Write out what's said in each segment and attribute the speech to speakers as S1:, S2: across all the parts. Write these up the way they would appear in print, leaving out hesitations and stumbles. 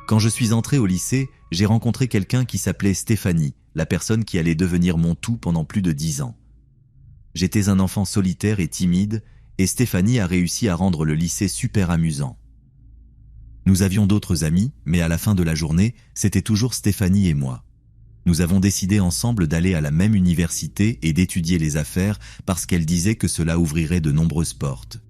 S1: Quand je suis entré au lycée, j'ai rencontré quelqu'un qui s'appelait Stéphanie, la personne qui allait devenir mon tout pendant plus de 10 ans. J'étais un enfant solitaire et timide, et Stéphanie a réussi à rendre le lycée super amusant. Nous avions d'autres amis, mais à la fin de la journée, c'était toujours Stéphanie et moi. Nous avons décidé ensemble d'aller à la même université et d'étudier les affaires parce qu'elle disait que cela ouvrirait de nombreuses portes.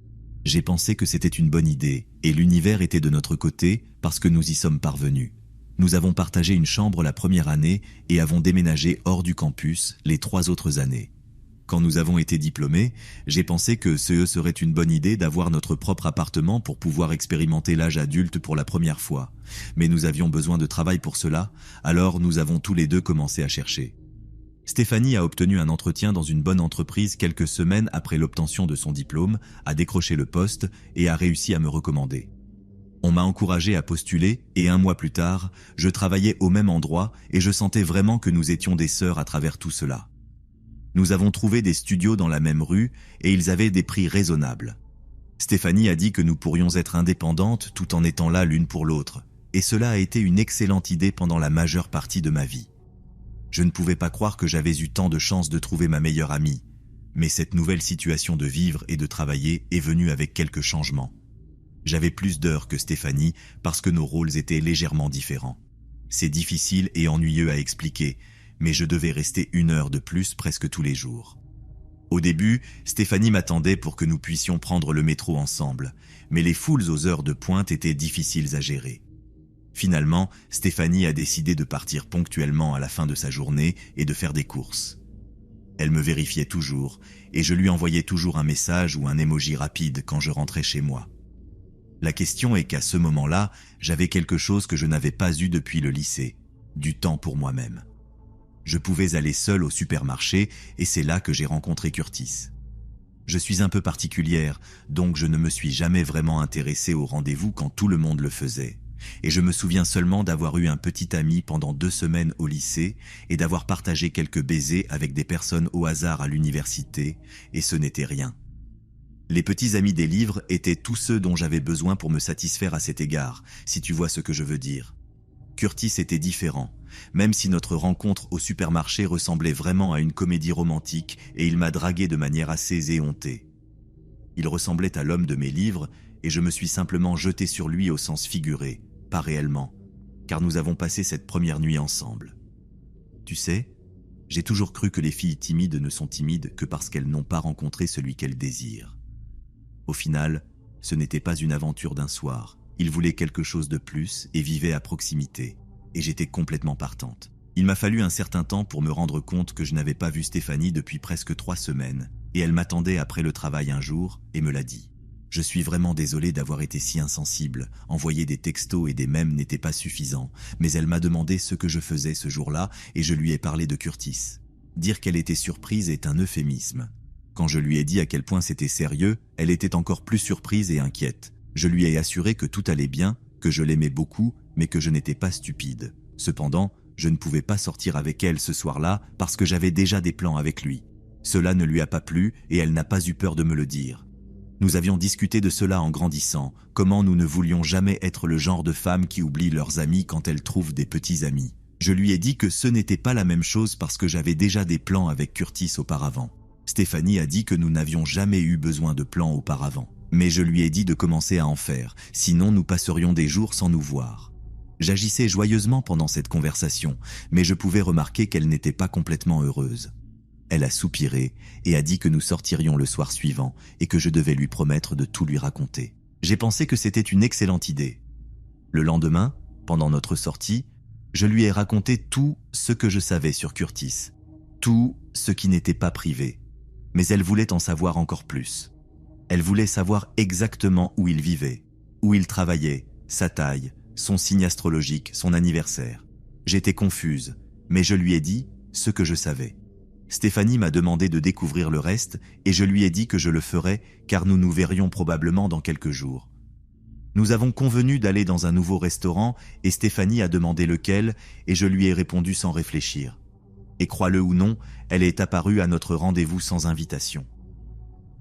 S1: J'ai pensé que c'était une bonne idée, et l'univers était de notre côté parce que nous y sommes parvenus. Nous avons partagé une chambre la première année et avons déménagé hors du campus les 3 autres années. Quand nous avons été diplômés, j'ai pensé que ce serait une bonne idée d'avoir notre propre appartement pour pouvoir expérimenter l'âge adulte pour la première fois. Mais nous avions besoin de travail pour cela, alors nous avons tous les deux commencé à chercher. Stéphanie a obtenu un entretien dans une bonne entreprise quelques semaines après l'obtention de son diplôme, a décroché le poste et a réussi à me recommander. On m'a encouragé à postuler et 1 mois plus tard, je travaillais au même endroit et je sentais vraiment que nous étions des sœurs à travers tout cela. Nous avons trouvé des studios dans la même rue et ils avaient des prix raisonnables. Stéphanie a dit que nous pourrions être indépendantes tout en étant là l'une pour l'autre, et cela a été une excellente idée pendant la majeure partie de ma vie. Je ne pouvais pas croire que j'avais eu tant de chance de trouver ma meilleure amie, mais cette nouvelle situation de vivre et de travailler est venue avec quelques changements. J'avais plus d'heures que Stéphanie parce que nos rôles étaient légèrement différents. C'est difficile et ennuyeux à expliquer, mais je devais rester 1 heure de plus presque tous les jours. Au début, Stéphanie m'attendait pour que nous puissions prendre le métro ensemble, mais les foules aux heures de pointe étaient difficiles à gérer. Finalement, Stéphanie a décidé de partir ponctuellement à la fin de sa journée et de faire des courses. Elle me vérifiait toujours, et je lui envoyais toujours un message ou un emoji rapide quand je rentrais chez moi. La question est qu'à ce moment-là, j'avais quelque chose que je n'avais pas eu depuis le lycée, du temps pour moi-même. Je pouvais aller seul au supermarché et c'est là que j'ai rencontré Curtis. Je suis un peu particulière, donc je ne me suis jamais vraiment intéressée au rendez-vous quand tout le monde le faisait. Et je me souviens seulement d'avoir eu un petit ami pendant 2 semaines au lycée et d'avoir partagé quelques baisers avec des personnes au hasard à l'université, et ce n'était rien. Les petits amis des livres étaient tous ceux dont j'avais besoin pour me satisfaire à cet égard, si tu vois ce que je veux dire. Curtis était différent, même si notre rencontre au supermarché ressemblait vraiment à une comédie romantique et il m'a dragué de manière assez éhontée. Il ressemblait à l'homme de mes livres et je me suis simplement jeté sur lui au sens figuré, pas réellement, car nous avons passé cette première nuit ensemble. Tu sais, j'ai toujours cru que les filles timides ne sont timides que parce qu'elles n'ont pas rencontré celui qu'elles désirent. Au final, ce n'était pas une aventure d'un soir. Il voulait quelque chose de plus et vivait à proximité, et j'étais complètement partante. Il m'a fallu un certain temps pour me rendre compte que je n'avais pas vu Stéphanie depuis presque 3 semaines, et elle m'attendait après le travail un jour et me l'a dit. Je suis vraiment désolé d'avoir été si insensible, envoyer des textos et des mèmes n'était pas suffisant, mais elle m'a demandé ce que je faisais ce jour-là et je lui ai parlé de Curtis. Dire qu'elle était surprise est un euphémisme. Quand je lui ai dit à quel point c'était sérieux, elle était encore plus surprise et inquiète. Je lui ai assuré que tout allait bien, que je l'aimais beaucoup, mais que je n'étais pas stupide. Cependant, je ne pouvais pas sortir avec elle ce soir-là parce que j'avais déjà des plans avec lui. Cela ne lui a pas plu et elle n'a pas eu peur de me le dire. Nous avions discuté de cela en grandissant, comment nous ne voulions jamais être le genre de femmes qui oublient leurs amis quand elles trouvent des petits amis. Je lui ai dit que ce n'était pas la même chose parce que j'avais déjà des plans avec Curtis auparavant. Stéphanie a dit que nous n'avions jamais eu besoin de plans auparavant. Mais je lui ai dit de commencer à en faire, sinon nous passerions des jours sans nous voir. J'agissais joyeusement pendant cette conversation, mais je pouvais remarquer qu'elle n'était pas complètement heureuse. Elle a soupiré et a dit que nous sortirions le soir suivant et que je devais lui promettre de tout lui raconter. J'ai pensé que c'était une excellente idée. Le lendemain, pendant notre sortie, je lui ai raconté tout ce que je savais sur Curtis, tout ce qui n'était pas privé, mais elle voulait en savoir encore plus. Elle voulait savoir exactement où il vivait, où il travaillait, sa taille, son signe astrologique, son anniversaire. J'étais confuse, mais je lui ai dit ce que je savais. Stéphanie m'a demandé de découvrir le reste et je lui ai dit que je le ferais car nous nous verrions probablement dans quelques jours. Nous avons convenu d'aller dans un nouveau restaurant et Stéphanie a demandé lequel et je lui ai répondu sans réfléchir. Et crois-le ou non, elle est apparue à notre rendez-vous sans invitation.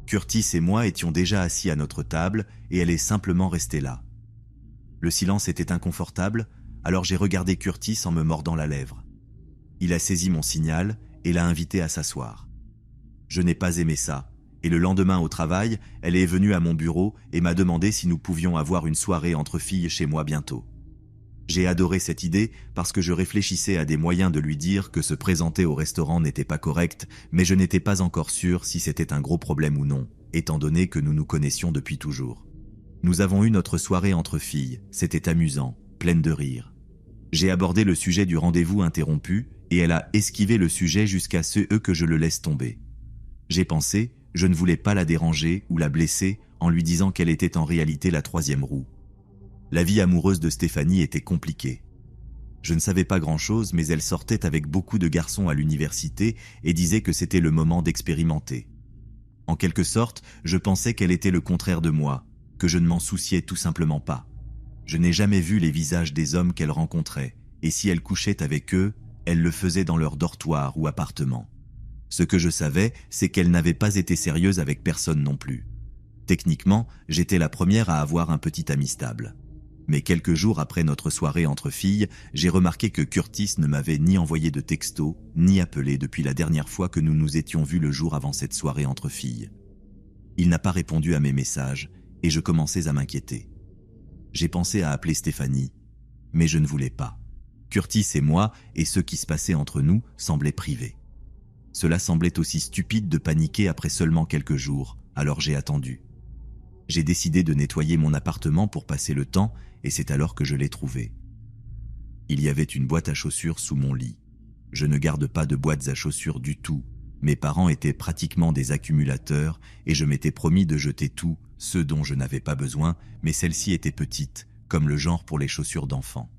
S1: Curtis et moi étions déjà assis à notre table et elle est simplement restée là. Le silence était inconfortable, alors j'ai regardé Curtis en me mordant la lèvre. Il a saisi mon signal et l'a invité à s'asseoir. Je n'ai pas aimé ça, et le lendemain au travail, elle est venue à mon bureau et m'a demandé si nous pouvions avoir une soirée entre filles chez moi bientôt. J'ai adoré cette idée parce que je réfléchissais à des moyens de lui dire que se présenter au restaurant n'était pas correct, mais je n'étais pas encore sûr si c'était un gros problème ou non, étant donné que nous nous connaissions depuis toujours. Nous avons eu notre soirée entre filles, c'était amusant, pleine de rire. J'ai abordé le sujet du rendez-vous interrompu et elle a esquivé le sujet jusqu'à ce que je le laisse tomber. J'ai pensé, je ne voulais pas la déranger ou la blesser en lui disant qu'elle était en réalité la troisième roue. La vie amoureuse de Stéphanie était compliquée. Je ne savais pas grand-chose, mais elle sortait avec beaucoup de garçons à l'université et disait que c'était le moment d'expérimenter. En quelque sorte, je pensais qu'elle était le contraire de moi, que je ne m'en souciais tout simplement pas. Je n'ai jamais vu les visages des hommes qu'elle rencontrait, et si elle couchait avec eux, elle le faisait dans leur dortoir ou appartement. Ce que je savais, c'est qu'elle n'avait pas été sérieuse avec personne non plus. Techniquement, j'étais la première à avoir un petit ami stable. Mais quelques jours après notre soirée entre filles, j'ai remarqué que Curtis ne m'avait ni envoyé de texto, ni appelé depuis la dernière fois que nous nous étions vus le jour avant cette soirée entre filles. Il n'a pas répondu à mes messages, et je commençais à m'inquiéter. J'ai pensé à appeler Stéphanie, mais je ne voulais pas. Curtis et moi, et ce qui se passait entre nous, semblaient privés. Cela semblait aussi stupide de paniquer après seulement quelques jours, alors j'ai attendu. J'ai décidé de nettoyer mon appartement pour passer le temps, et c'est alors que je l'ai trouvé. Il y avait une boîte à chaussures sous mon lit. Je ne garde pas de boîtes à chaussures du tout. Mes parents étaient pratiquement des accumulateurs, et je m'étais promis de jeter tout, ce dont je n'avais pas besoin, mais celle-ci était petite, comme le genre pour les chaussures d'enfant.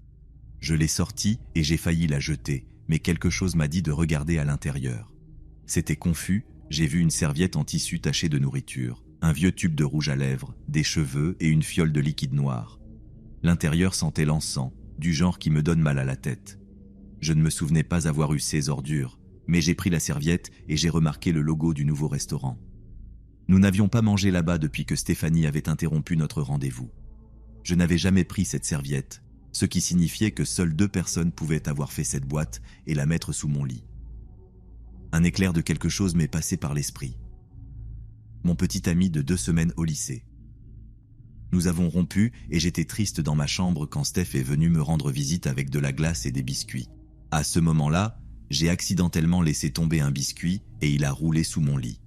S1: Je l'ai sortie et j'ai failli la jeter, mais quelque chose m'a dit de regarder à l'intérieur. C'était confus, j'ai vu une serviette en tissu tachée de nourriture, un vieux tube de rouge à lèvres, des cheveux et une fiole de liquide noir. L'intérieur sentait l'encens, du genre qui me donne mal à la tête. Je ne me souvenais pas avoir eu ces ordures, mais j'ai pris la serviette et j'ai remarqué le logo du nouveau restaurant. Nous n'avions pas mangé là-bas depuis que Stéphanie avait interrompu notre rendez-vous. Je n'avais jamais pris cette serviette, ce qui signifiait que seules 2 personnes pouvaient avoir fait cette boîte et la mettre sous mon lit. Un éclair de quelque chose m'est passé par l'esprit. Mon petit ami de 2 semaines au lycée. Nous avons rompu et j'étais triste dans ma chambre quand Steph est venu me rendre visite avec de la glace et des biscuits. À ce moment-là, j'ai accidentellement laissé tomber un biscuit et il a roulé sous mon lit.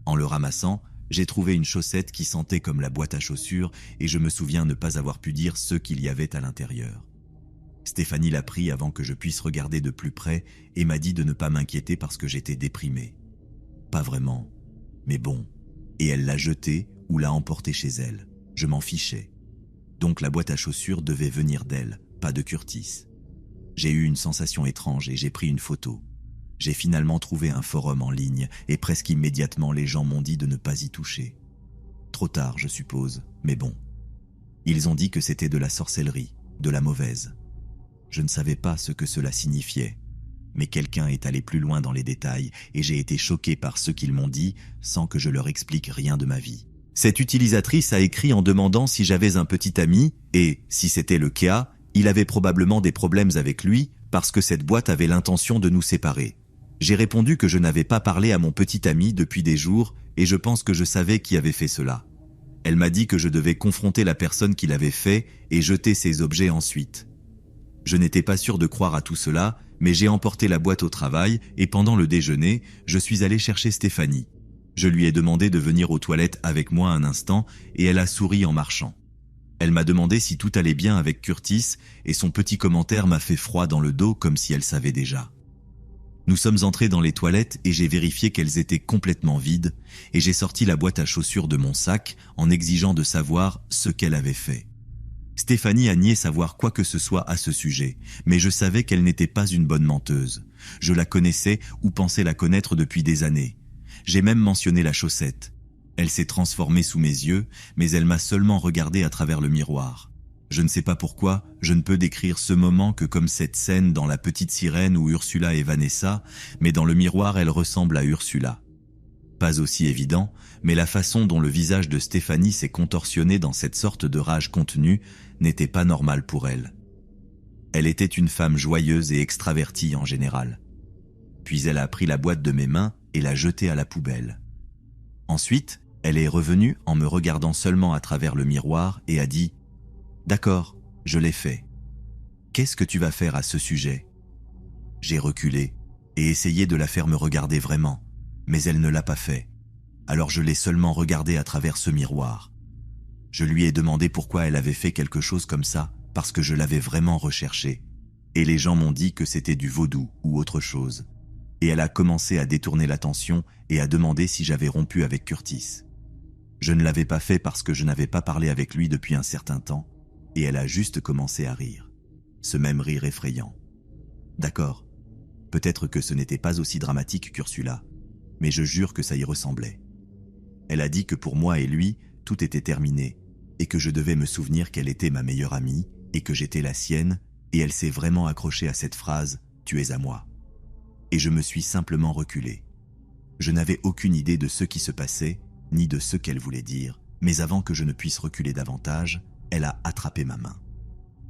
S1: En le ramassant, j'ai trouvé une chaussette qui sentait comme la boîte à chaussures et je me souviens ne pas avoir pu dire ce qu'il y avait à l'intérieur. Stéphanie l'a pris avant que je puisse regarder de plus près et m'a dit de ne pas m'inquiéter parce que j'étais déprimé. Pas vraiment, mais bon. Et elle l'a jeté ou l'a emporté chez elle. Je m'en fichais. Donc la boîte à chaussures devait venir d'elle, pas de Curtis. J'ai eu une sensation étrange et j'ai pris une photo. J'ai finalement trouvé un forum en ligne et presque immédiatement les gens m'ont dit de ne pas y toucher. Trop tard, je suppose, mais bon. Ils ont dit que c'était de la sorcellerie, de la mauvaise. Je ne savais pas ce que cela signifiait, mais quelqu'un est allé plus loin dans les détails et j'ai été choqué par ce qu'ils m'ont dit sans que je leur explique rien de ma vie. Cette utilisatrice a écrit en demandant si j'avais un petit ami et, si c'était le cas, il avait probablement des problèmes avec lui parce que cette boîte avait l'intention de nous séparer. J'ai répondu que je n'avais pas parlé à mon petit ami depuis des jours et je pense que je savais qui avait fait cela. Elle m'a dit que je devais confronter la personne qui l'avait fait et jeter ses objets ensuite. Je n'étais pas sûr de croire à tout cela, mais j'ai emporté la boîte au travail et pendant le déjeuner, je suis allé chercher Stéphanie. Je lui ai demandé de venir aux toilettes avec moi un instant et elle a souri en marchant. Elle m'a demandé si tout allait bien avec Curtis et son petit commentaire m'a fait froid dans le dos comme si elle savait déjà. Nous sommes entrés dans les toilettes et j'ai vérifié qu'elles étaient complètement vides et j'ai sorti la boîte à chaussures de mon sac en exigeant de savoir ce qu'elle avait fait. Stéphanie a nié savoir quoi que ce soit à ce sujet, mais je savais qu'elle n'était pas une bonne menteuse. Je la connaissais ou pensais la connaître depuis des années. J'ai même mentionné la chaussette. Elle s'est transformée sous mes yeux, mais elle m'a seulement regardé à travers le miroir. Je ne sais pas pourquoi, je ne peux décrire ce moment que comme cette scène dans La Petite Sirène où Ursula et Vanessa, mais dans le miroir elle ressemble à Ursula. pas aussi évident, mais la façon dont le visage de Stéphanie s'est contorsionné dans cette sorte de rage contenue n'était pas normale pour elle. Elle était une femme joyeuse et extravertie en général. Puis elle a pris la boîte de mes mains et l'a jetée à la poubelle. Ensuite, elle est revenue en me regardant seulement à travers le miroir et a dit « D'accord, je l'ai fait. Qu'est-ce que tu vas faire à ce sujet ?» J'ai reculé et essayé de la faire me regarder vraiment, mais elle ne l'a pas fait. Alors je l'ai seulement regardée à travers ce miroir. Je lui ai demandé pourquoi elle avait fait quelque chose comme ça, parce que je l'avais vraiment recherché. Et les gens m'ont dit que c'était du vaudou ou autre chose. Et elle a commencé à détourner l'attention et à demander si j'avais rompu avec Curtis. Je ne l'avais pas fait parce que je n'avais pas parlé avec lui depuis un certain temps, et elle a juste commencé à rire. Ce même rire effrayant. D'accord, peut-être que ce n'était pas aussi dramatique qu'Ursula, mais je jure que ça y ressemblait. Elle a dit que pour moi et lui, tout était terminé, et que je devais me souvenir qu'elle était ma meilleure amie, et que j'étais la sienne, et elle s'est vraiment accrochée à cette phrase « Tu es à moi ». Et je me suis simplement reculé. Je n'avais aucune idée de ce qui se passait, ni de ce qu'elle voulait dire, mais avant que je ne puisse reculer davantage, elle a attrapé ma main.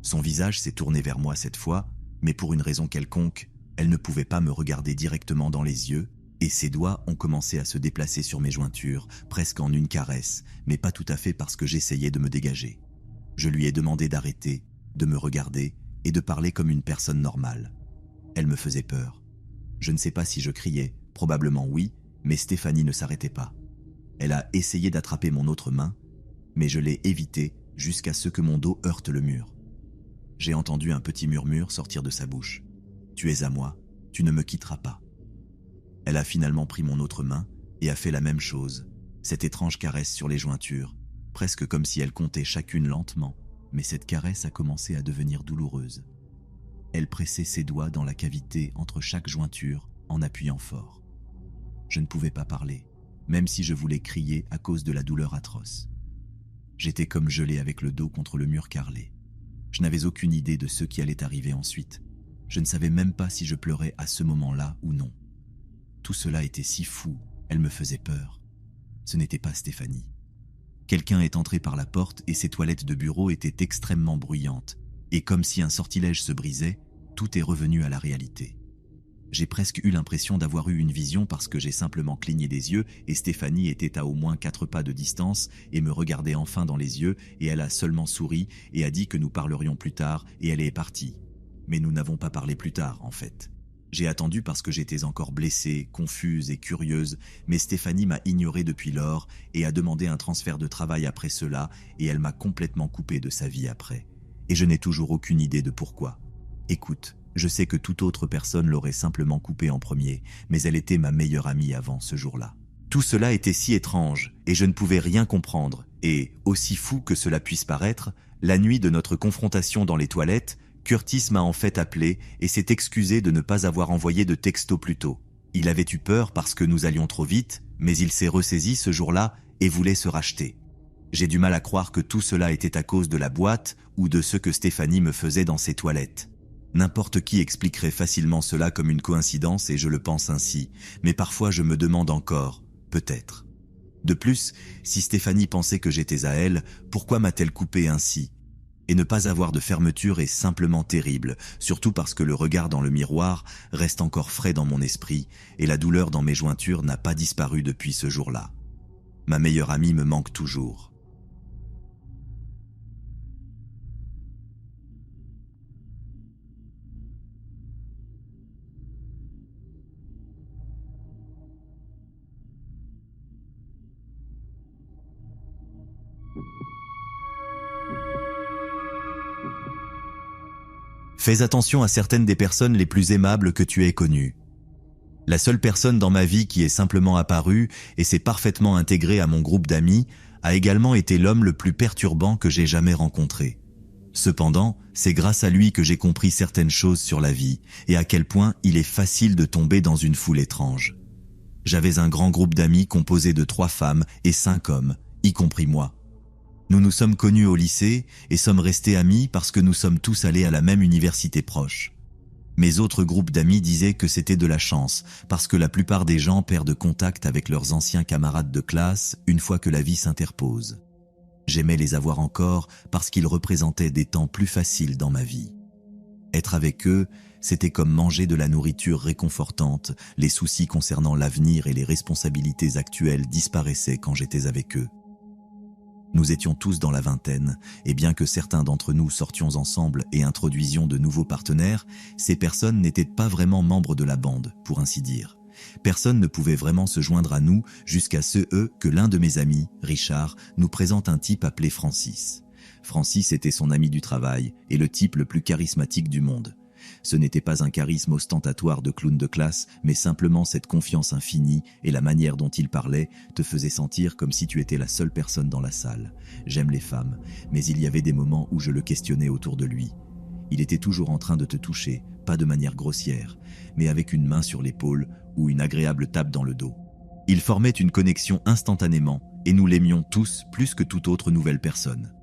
S1: Son visage s'est tourné vers moi cette fois, mais pour une raison quelconque, elle ne pouvait pas me regarder directement dans les yeux, et ses doigts ont commencé à se déplacer sur mes jointures, presque en une caresse, mais pas tout à fait parce que j'essayais de me dégager. Je lui ai demandé d'arrêter, de me regarder et de parler comme une personne normale. Elle me faisait peur. Je ne sais pas si je criais, probablement oui, mais Stéphanie ne s'arrêtait pas. Elle a essayé d'attraper mon autre main, mais je l'ai évité jusqu'à ce que mon dos heurte le mur. J'ai entendu un petit murmure sortir de sa bouche. « Tu es à moi, tu ne me quitteras pas. » Elle a finalement pris mon autre main et a fait la même chose, cette étrange caresse sur les jointures, presque comme si elle comptait chacune lentement, mais cette caresse a commencé à devenir douloureuse. Elle pressait ses doigts dans la cavité entre chaque jointure en appuyant fort. Je ne pouvais pas parler, même si je voulais crier à cause de la douleur atroce. J'étais comme gelé avec le dos contre le mur carrelé. Je n'avais aucune idée de ce qui allait arriver ensuite. Je ne savais même pas si je pleurais à ce moment-là ou non. Tout cela était si fou, elle me faisait peur. Ce n'était pas Stéphanie. Quelqu'un est entré par la porte et ses toilettes de bureau étaient extrêmement bruyantes. Et comme si un sortilège se brisait, tout est revenu à la réalité. J'ai presque eu l'impression d'avoir eu une vision parce que j'ai simplement cligné des yeux et Stéphanie était à au moins 4 pas de distance et me regardait enfin dans les yeux et elle a seulement souri et a dit que nous parlerions plus tard et elle est partie. Mais nous n'avons pas parlé plus tard, en fait. J'ai attendu parce que j'étais encore blessée, confuse et curieuse, mais Stéphanie m'a ignoré depuis lors et a demandé un transfert de travail après cela et elle m'a complètement coupé de sa vie après. Et je n'ai toujours aucune idée de pourquoi. Écoute, je sais que toute autre personne l'aurait simplement coupé en premier, mais elle était ma meilleure amie avant ce jour-là. Tout cela était si étrange et je ne pouvais rien comprendre. Et, aussi fou que cela puisse paraître, la nuit de notre confrontation dans les toilettes, Curtis m'a en fait appelé et s'est excusé de ne pas avoir envoyé de texto plus tôt. Il avait eu peur parce que nous allions trop vite, mais il s'est ressaisi ce jour-là et voulait se racheter. J'ai du mal à croire que tout cela était à cause de la boîte ou de ce que Stéphanie me faisait dans ses toilettes. N'importe qui expliquerait facilement cela comme une coïncidence et je le pense ainsi, mais parfois je me demande encore, peut-être. De plus, si Stéphanie pensait que j'étais à elle, pourquoi m'a-t-elle coupé ainsi ? Et ne pas avoir de fermeture est simplement terrible, surtout parce que le regard dans le miroir reste encore frais dans mon esprit et la douleur dans mes jointures n'a pas disparu depuis ce jour-là. Ma meilleure amie me manque toujours. Fais attention à certaines des personnes les plus aimables que tu aies connues. La seule personne dans ma vie qui est simplement apparue et s'est parfaitement intégrée à mon groupe d'amis a également été l'homme le plus perturbant que j'ai jamais rencontré. Cependant, c'est grâce à lui que j'ai compris certaines choses sur la vie et à quel point il est facile de tomber dans une foule étrange. J'avais un grand groupe d'amis composé de 3 femmes et 5 hommes, y compris moi. Nous nous sommes connus au lycée et sommes restés amis parce que nous sommes tous allés à la même université proche. Mes autres groupes d'amis disaient que c'était de la chance, parce que la plupart des gens perdent contact avec leurs anciens camarades de classe une fois que la vie s'interpose. J'aimais les avoir encore parce qu'ils représentaient des temps plus faciles dans ma vie. Être avec eux, c'était comme manger de la nourriture réconfortante, les soucis concernant l'avenir et les responsabilités actuelles disparaissaient quand j'étais avec eux. Nous étions tous dans la vingtaine, et bien que certains d'entre nous sortions ensemble et introduisions de nouveaux partenaires, ces personnes n'étaient pas vraiment membres de la bande, pour ainsi dire. Personne ne pouvait vraiment se joindre à nous jusqu'à que l'un de mes amis, Richard, nous présente un type appelé Francis. Francis était son ami du travail et le type le plus charismatique du monde. Ce n'était pas un charisme ostentatoire de clown de classe, mais simplement cette confiance infinie et la manière dont il parlait te faisait sentir comme si tu étais la seule personne dans la salle. J'aime les femmes, mais il y avait des moments où je le questionnais autour de lui. Il était toujours en train de te toucher, pas de manière grossière, mais avec une main sur l'épaule ou une agréable tape dans le dos. Il formait une connexion instantanément et nous l'aimions tous plus que toute autre nouvelle personne.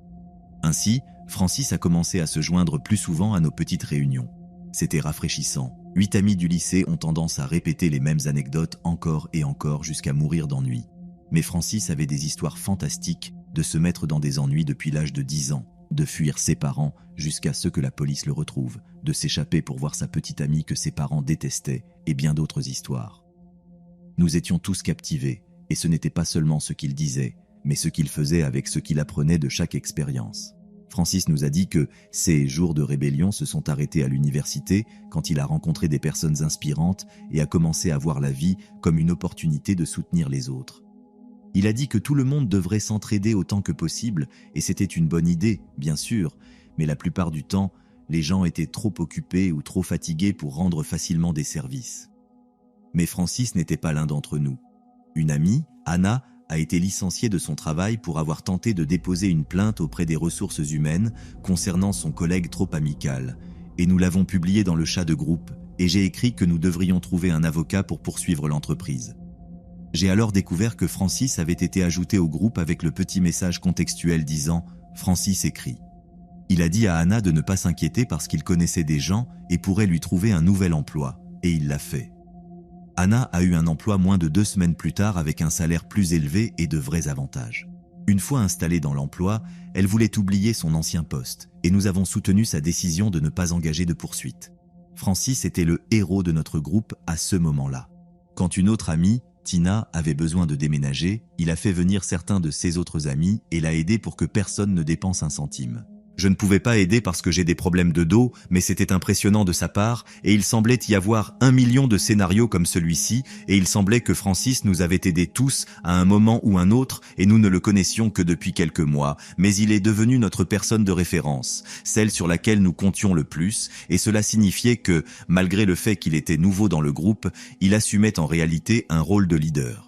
S1: Ainsi, Francis a commencé à se joindre plus souvent à nos petites réunions. C'était rafraîchissant. 8 amis du lycée ont tendance à répéter les mêmes anecdotes encore et encore jusqu'à mourir d'ennui. Mais Francis avait des histoires fantastiques de se mettre dans des ennuis depuis l'âge de 10 ans, de fuir ses parents jusqu'à ce que la police le retrouve, de s'échapper pour voir sa petite amie que ses parents détestaient et bien d'autres histoires. Nous étions tous captivés, et ce n'était pas seulement ce qu'il disait, mais ce qu'il faisait avec ce qu'il apprenait de chaque expérience. Francis nous a dit que ses jours de rébellion se sont arrêtés à l'université quand il a rencontré des personnes inspirantes et a commencé à voir la vie comme une opportunité de soutenir les autres. Il a dit que tout le monde devrait s'entraider autant que possible et c'était une bonne idée, bien sûr, mais la plupart du temps, les gens étaient trop occupés ou trop fatigués pour rendre facilement des services. Mais Francis n'était pas l'un d'entre nous. Une amie, Anna, a été licenciée de son travail pour avoir tenté de déposer une plainte auprès des ressources humaines concernant son collègue trop amical. Et nous l'avons publié dans le chat de groupe, et j'ai écrit que nous devrions trouver un avocat pour poursuivre l'entreprise. J'ai alors découvert que Francis avait été ajouté au groupe avec le petit message contextuel disant « Francis écrit ». Il a dit à Anna de ne pas s'inquiéter parce qu'il connaissait des gens et pourrait lui trouver un nouvel emploi, et il l'a fait. Anna a eu un emploi moins de 2 semaines plus tard avec un salaire plus élevé et de vrais avantages. Une fois installée dans l'emploi, elle voulait oublier son ancien poste et nous avons soutenu sa décision de ne pas engager de poursuite. Francis était le héros de notre groupe à ce moment-là. Quand une autre amie, Tina, avait besoin de déménager, il a fait venir certains de ses autres amis et l'a aidé pour que personne ne dépense un centime. Je ne pouvais pas aider parce que j'ai des problèmes de dos, mais c'était impressionnant de sa part, et il semblait y avoir 1 million de scénarios comme celui-ci, et il semblait que Francis nous avait aidés tous à un moment ou un autre, et nous ne le connaissions que depuis quelques mois, mais il est devenu notre personne de référence, celle sur laquelle nous comptions le plus, et cela signifiait que, malgré le fait qu'il était nouveau dans le groupe, il assumait en réalité un rôle de leader.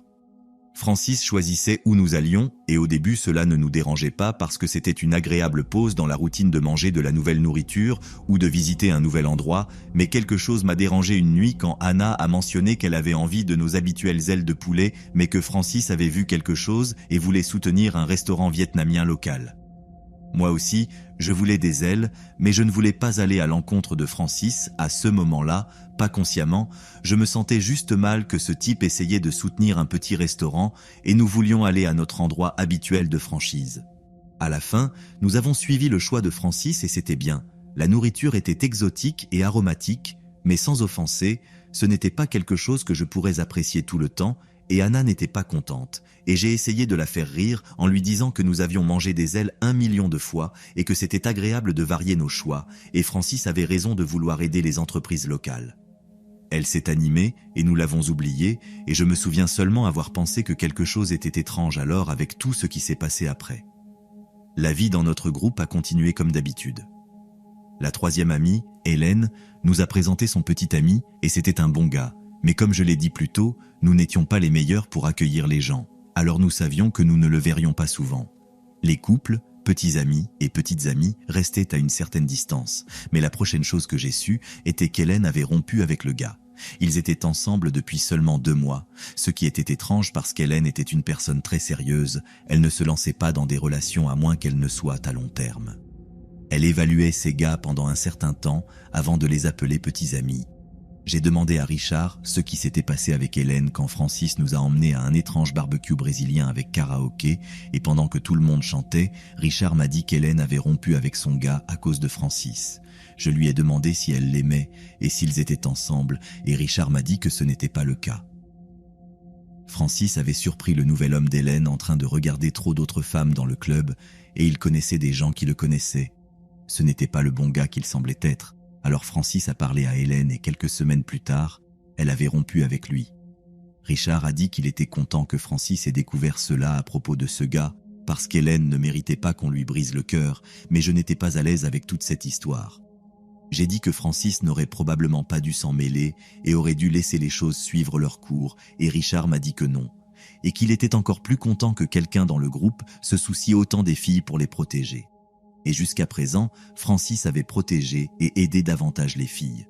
S1: Francis choisissait où nous allions, et au début cela ne nous dérangeait pas parce que c'était une agréable pause dans la routine de manger de la nouvelle nourriture ou de visiter un nouvel endroit, mais quelque chose m'a dérangé une nuit quand Anna a mentionné qu'elle avait envie de nos habituelles ailes de poulet, mais que Francis avait vu quelque chose et voulait soutenir un restaurant vietnamien local. Moi aussi, je voulais des ailes, mais je ne voulais pas aller à l'encontre de Francis à ce moment-là, pas consciemment, je me sentais juste mal que ce type essayait de soutenir un petit restaurant et nous voulions aller à notre endroit habituel de franchise. À la fin, nous avons suivi le choix de Francis et c'était bien. La nourriture était exotique et aromatique, mais sans offenser, ce n'était pas quelque chose que je pourrais apprécier tout le temps et Anna n'était pas contente. Et j'ai essayé de la faire rire en lui disant que nous avions mangé des ailes 1 million de fois et que c'était agréable de varier nos choix, et Francis avait raison de vouloir aider les entreprises locales. Elle s'est animée et nous l'avons oubliée, et je me souviens seulement avoir pensé que quelque chose était étrange alors avec tout ce qui s'est passé après. La vie dans notre groupe a continué comme d'habitude. La troisième amie, Hélène, nous a présenté son petit ami et c'était un bon gars, mais comme je l'ai dit plus tôt, nous n'étions pas les meilleurs pour accueillir les gens. Alors nous savions que nous ne le verrions pas souvent. Les couples, petits amis et petites amies restaient à une certaine distance, mais la prochaine chose que j'ai su était qu'Hélène avait rompu avec le gars. Ils étaient ensemble depuis seulement 2 mois, ce qui était étrange parce qu'Hélène était une personne très sérieuse, elle ne se lançait pas dans des relations à moins qu'elles ne soient à long terme. Elle évaluait ses gars pendant un certain temps avant de les appeler petits amis. J'ai demandé à Richard ce qui s'était passé avec Hélène quand Francis nous a emmenés à un étrange barbecue brésilien avec karaoké, et pendant que tout le monde chantait, Richard m'a dit qu'Hélène avait rompu avec son gars à cause de Francis. Je lui ai demandé si elle l'aimait et s'ils étaient ensemble, et Richard m'a dit que ce n'était pas le cas. Francis avait surpris le nouvel homme d'Hélène en train de regarder trop d'autres femmes dans le club, et il connaissait des gens qui le connaissaient. Ce n'était pas le bon gars qu'il semblait être. Alors Francis a parlé à Hélène et quelques semaines plus tard, elle avait rompu avec lui. Richard a dit qu'il était content que Francis ait découvert cela à propos de ce gars, parce qu'Hélène ne méritait pas qu'on lui brise le cœur, mais je n'étais pas à l'aise avec toute cette histoire. J'ai dit que Francis n'aurait probablement pas dû s'en mêler et aurait dû laisser les choses suivre leur cours, et Richard m'a dit que non, et qu'il était encore plus content que quelqu'un dans le groupe se soucie autant des filles pour les protéger. Et jusqu'à présent, Francis avait protégé et aidé davantage les filles.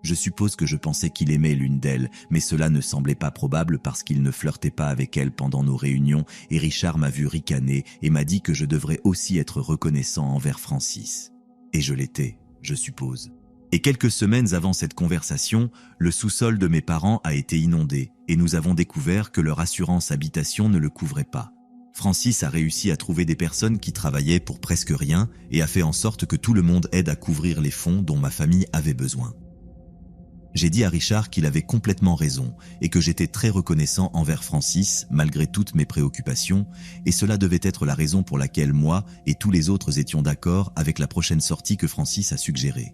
S1: Je suppose que je pensais qu'il aimait l'une d'elles, mais cela ne semblait pas probable parce qu'il ne flirtait pas avec elle pendant nos réunions, et Richard m'a vu ricaner et m'a dit que je devrais aussi être reconnaissant envers Francis. Et je l'étais, je suppose. Et quelques semaines avant cette conversation, le sous-sol de mes parents a été inondé, et nous avons découvert que leur assurance habitation ne le couvrait pas. Francis a réussi à trouver des personnes qui travaillaient pour presque rien et a fait en sorte que tout le monde aide à couvrir les fonds dont ma famille avait besoin. J'ai dit à Richard qu'il avait complètement raison et que j'étais très reconnaissant envers Francis malgré toutes mes préoccupations, et cela devait être la raison pour laquelle moi et tous les autres étions d'accord avec la prochaine sortie que Francis a suggérée.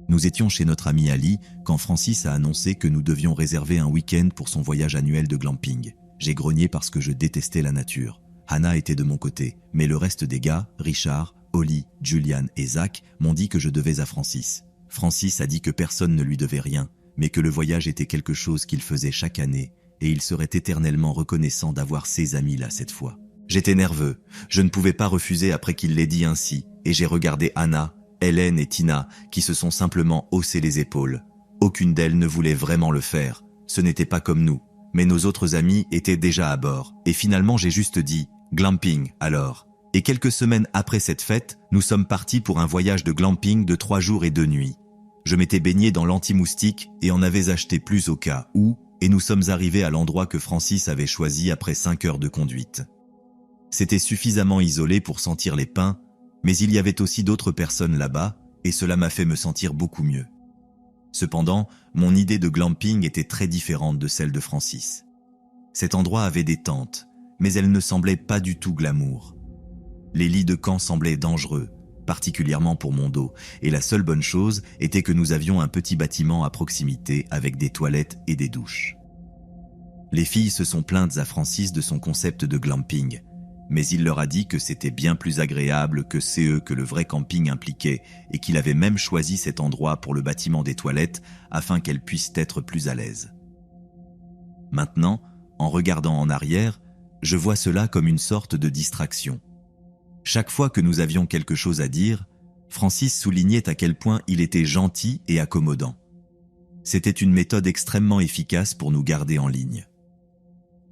S1: Nous étions chez notre ami Ali quand Francis a annoncé que nous devions réserver un week-end pour son voyage annuel de glamping. J'ai grogné parce que je détestais la nature. Hannah était de mon côté, mais le reste des gars, Richard, Holly, Julian et Zach, m'ont dit que je devais à Francis. Francis a dit que personne ne lui devait rien, mais que le voyage était quelque chose qu'il faisait chaque année, et il serait éternellement reconnaissant d'avoir ses amis là cette fois. J'étais nerveux, je ne pouvais pas refuser après qu'il l'ait dit ainsi, et j'ai regardé Hannah, Hélène et Tina, qui se sont simplement haussé les épaules. Aucune d'elles ne voulait vraiment le faire, ce n'était pas comme nous. Mais nos autres amis étaient déjà à bord, et finalement j'ai juste dit « glamping alors ». Et quelques semaines après cette fête, nous sommes partis pour un voyage de glamping de 3 jours et 2 nuits. Je m'étais baigné dans l'anti-moustique et en avais acheté plus au cas où, et nous sommes arrivés à l'endroit que Francis avait choisi après 5 heures de conduite. C'était suffisamment isolé pour sentir les pins, mais il y avait aussi d'autres personnes là-bas, et cela m'a fait me sentir beaucoup mieux. Cependant, mon idée de glamping était très différente de celle de Francis. Cet endroit avait des tentes, mais elles ne semblaient pas du tout glamour. Les lits de camp semblaient dangereux, particulièrement pour mon dos, et la seule bonne chose était que nous avions un petit bâtiment à proximité avec des toilettes et des douches. Les filles se sont plaintes à Francis de son concept de glamping, mais il leur a dit que c'était bien plus agréable que CE que le vrai camping impliquait et qu'il avait même choisi cet endroit pour le bâtiment des toilettes afin qu'elles puissent être plus à l'aise. Maintenant, en regardant en arrière, je vois cela comme une sorte de distraction. Chaque fois que nous avions quelque chose à dire, Francis soulignait à quel point il était gentil et accommodant. C'était une méthode extrêmement efficace pour nous garder en ligne.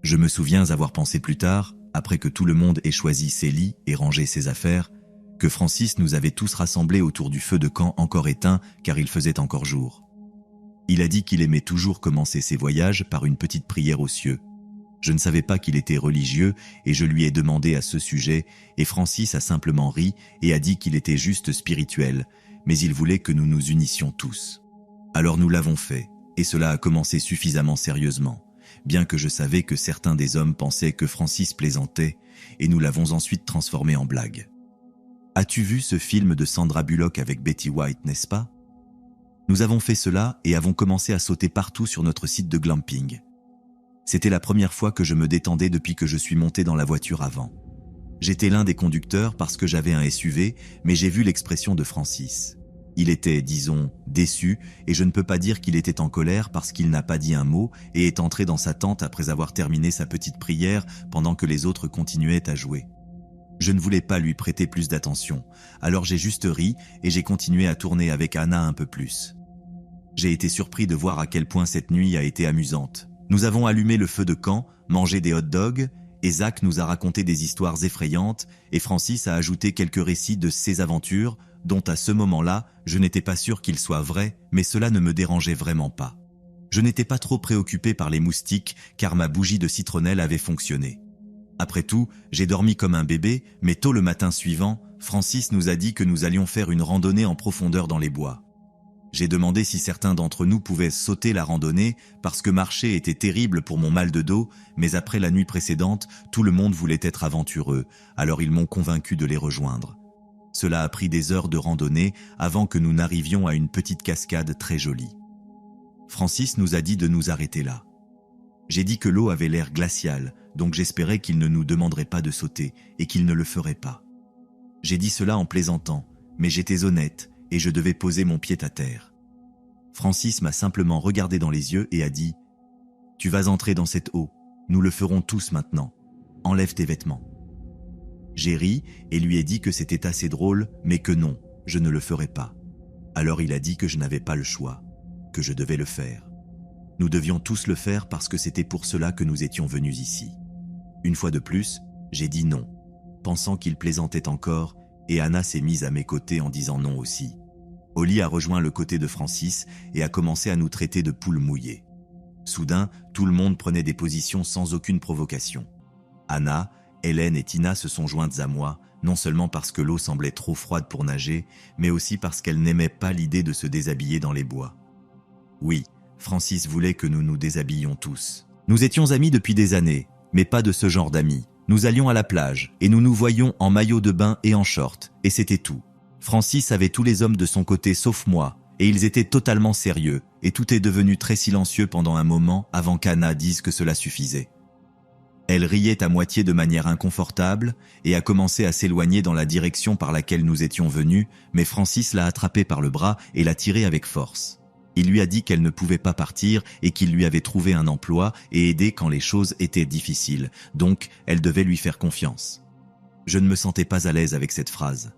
S1: Je me souviens avoir pensé plus tard, après que tout le monde ait choisi ses lits et rangé ses affaires, que Francis nous avait tous rassemblés autour du feu de camp encore éteint car il faisait encore jour. Il a dit qu'il aimait toujours commencer ses voyages par une petite prière aux cieux. Je ne savais pas qu'il était religieux et je lui ai demandé à ce sujet et Francis a simplement ri et a dit qu'il était juste spirituel, mais il voulait que nous nous unissions tous. Alors nous l'avons fait et cela a commencé suffisamment sérieusement. Bien que je savais que certains des hommes pensaient que Francis plaisantait, et nous l'avons ensuite transformé en blague. As-tu vu ce film de Sandra Bullock avec Betty White, n'est-ce pas? Nous avons fait cela et avons commencé à sauter partout sur notre site de glamping. C'était la première fois que je me détendais depuis que je suis monté dans la voiture avant. J'étais l'un des conducteurs parce que j'avais un SUV, mais j'ai vu l'expression de Francis. Il était, disons, déçu, et je ne peux pas dire qu'il était en colère parce qu'il n'a pas dit un mot et est entré dans sa tente après avoir terminé sa petite prière pendant que les autres continuaient à jouer. Je ne voulais pas lui prêter plus d'attention, alors j'ai juste ri et j'ai continué à tourner avec Hannah un peu plus. J'ai été surpris de voir à quel point cette nuit a été amusante. Nous avons allumé le feu de camp, mangé des hot dogs Zach nous a raconté des histoires effrayantes et Francis a ajouté quelques récits de ses aventures, dont à ce moment-là, je n'étais pas sûr qu'ils soient vrais, mais cela ne me dérangeait vraiment pas. Je n'étais pas trop préoccupé par les moustiques car ma bougie de citronnelle avait fonctionné. Après tout, j'ai dormi comme un bébé, mais tôt le matin suivant, Francis nous a dit que nous allions faire une randonnée en profondeur dans les bois. J'ai demandé si certains d'entre nous pouvaient sauter la randonnée parce que marcher était terrible pour mon mal de dos, mais après la nuit précédente, tout le monde voulait être aventureux, alors ils m'ont convaincu de les rejoindre. Cela a pris des heures de randonnée avant que nous n'arrivions à une petite cascade très jolie. Francis nous a dit de nous arrêter là. J'ai dit que l'eau avait l'air glaciale, donc j'espérais qu'il ne nous demanderait pas de sauter et qu'il ne le ferait pas. J'ai dit cela en plaisantant, mais j'étais honnête et je devais poser mon pied à terre. Francis m'a simplement regardé dans les yeux et a dit « Tu vas entrer dans cette eau, nous le ferons tous maintenant. Enlève tes vêtements. » J'ai ri et lui ai dit que c'était assez drôle, mais que non, je ne le ferais pas. Alors il a dit que je n'avais pas le choix, que je devais le faire. Nous devions tous le faire parce que c'était pour cela que nous étions venus ici. Une fois de plus, j'ai dit non, pensant qu'il plaisantait encore, et Anna s'est mise à mes côtés en disant non aussi. Oli a rejoint le côté de Francis et a commencé à nous traiter de poules mouillées. Soudain, tout le monde prenait des positions sans aucune provocation. Anna, Hélène et Tina se sont jointes à moi, non seulement parce que l'eau semblait trop froide pour nager, mais aussi parce qu'elles n'aimaient pas l'idée de se déshabiller dans les bois. Oui, Francis voulait que nous nous déshabillions tous. Nous étions amis depuis des années, mais pas de ce genre d'amis. Nous allions à la plage et nous nous voyions en maillot de bain et en short, et c'était tout. Francis avait tous les hommes de son côté sauf moi, et ils étaient totalement sérieux, et tout est devenu très silencieux pendant un moment avant qu'Anna dise que cela suffisait. Elle riait à moitié de manière inconfortable et a commencé à s'éloigner dans la direction par laquelle nous étions venus, mais Francis l'a attrapée par le bras et l'a tirée avec force. Il lui a dit qu'elle ne pouvait pas partir et qu'il lui avait trouvé un emploi et aidé quand les choses étaient difficiles, donc elle devait lui faire confiance. Je ne me sentais pas à l'aise avec cette phrase.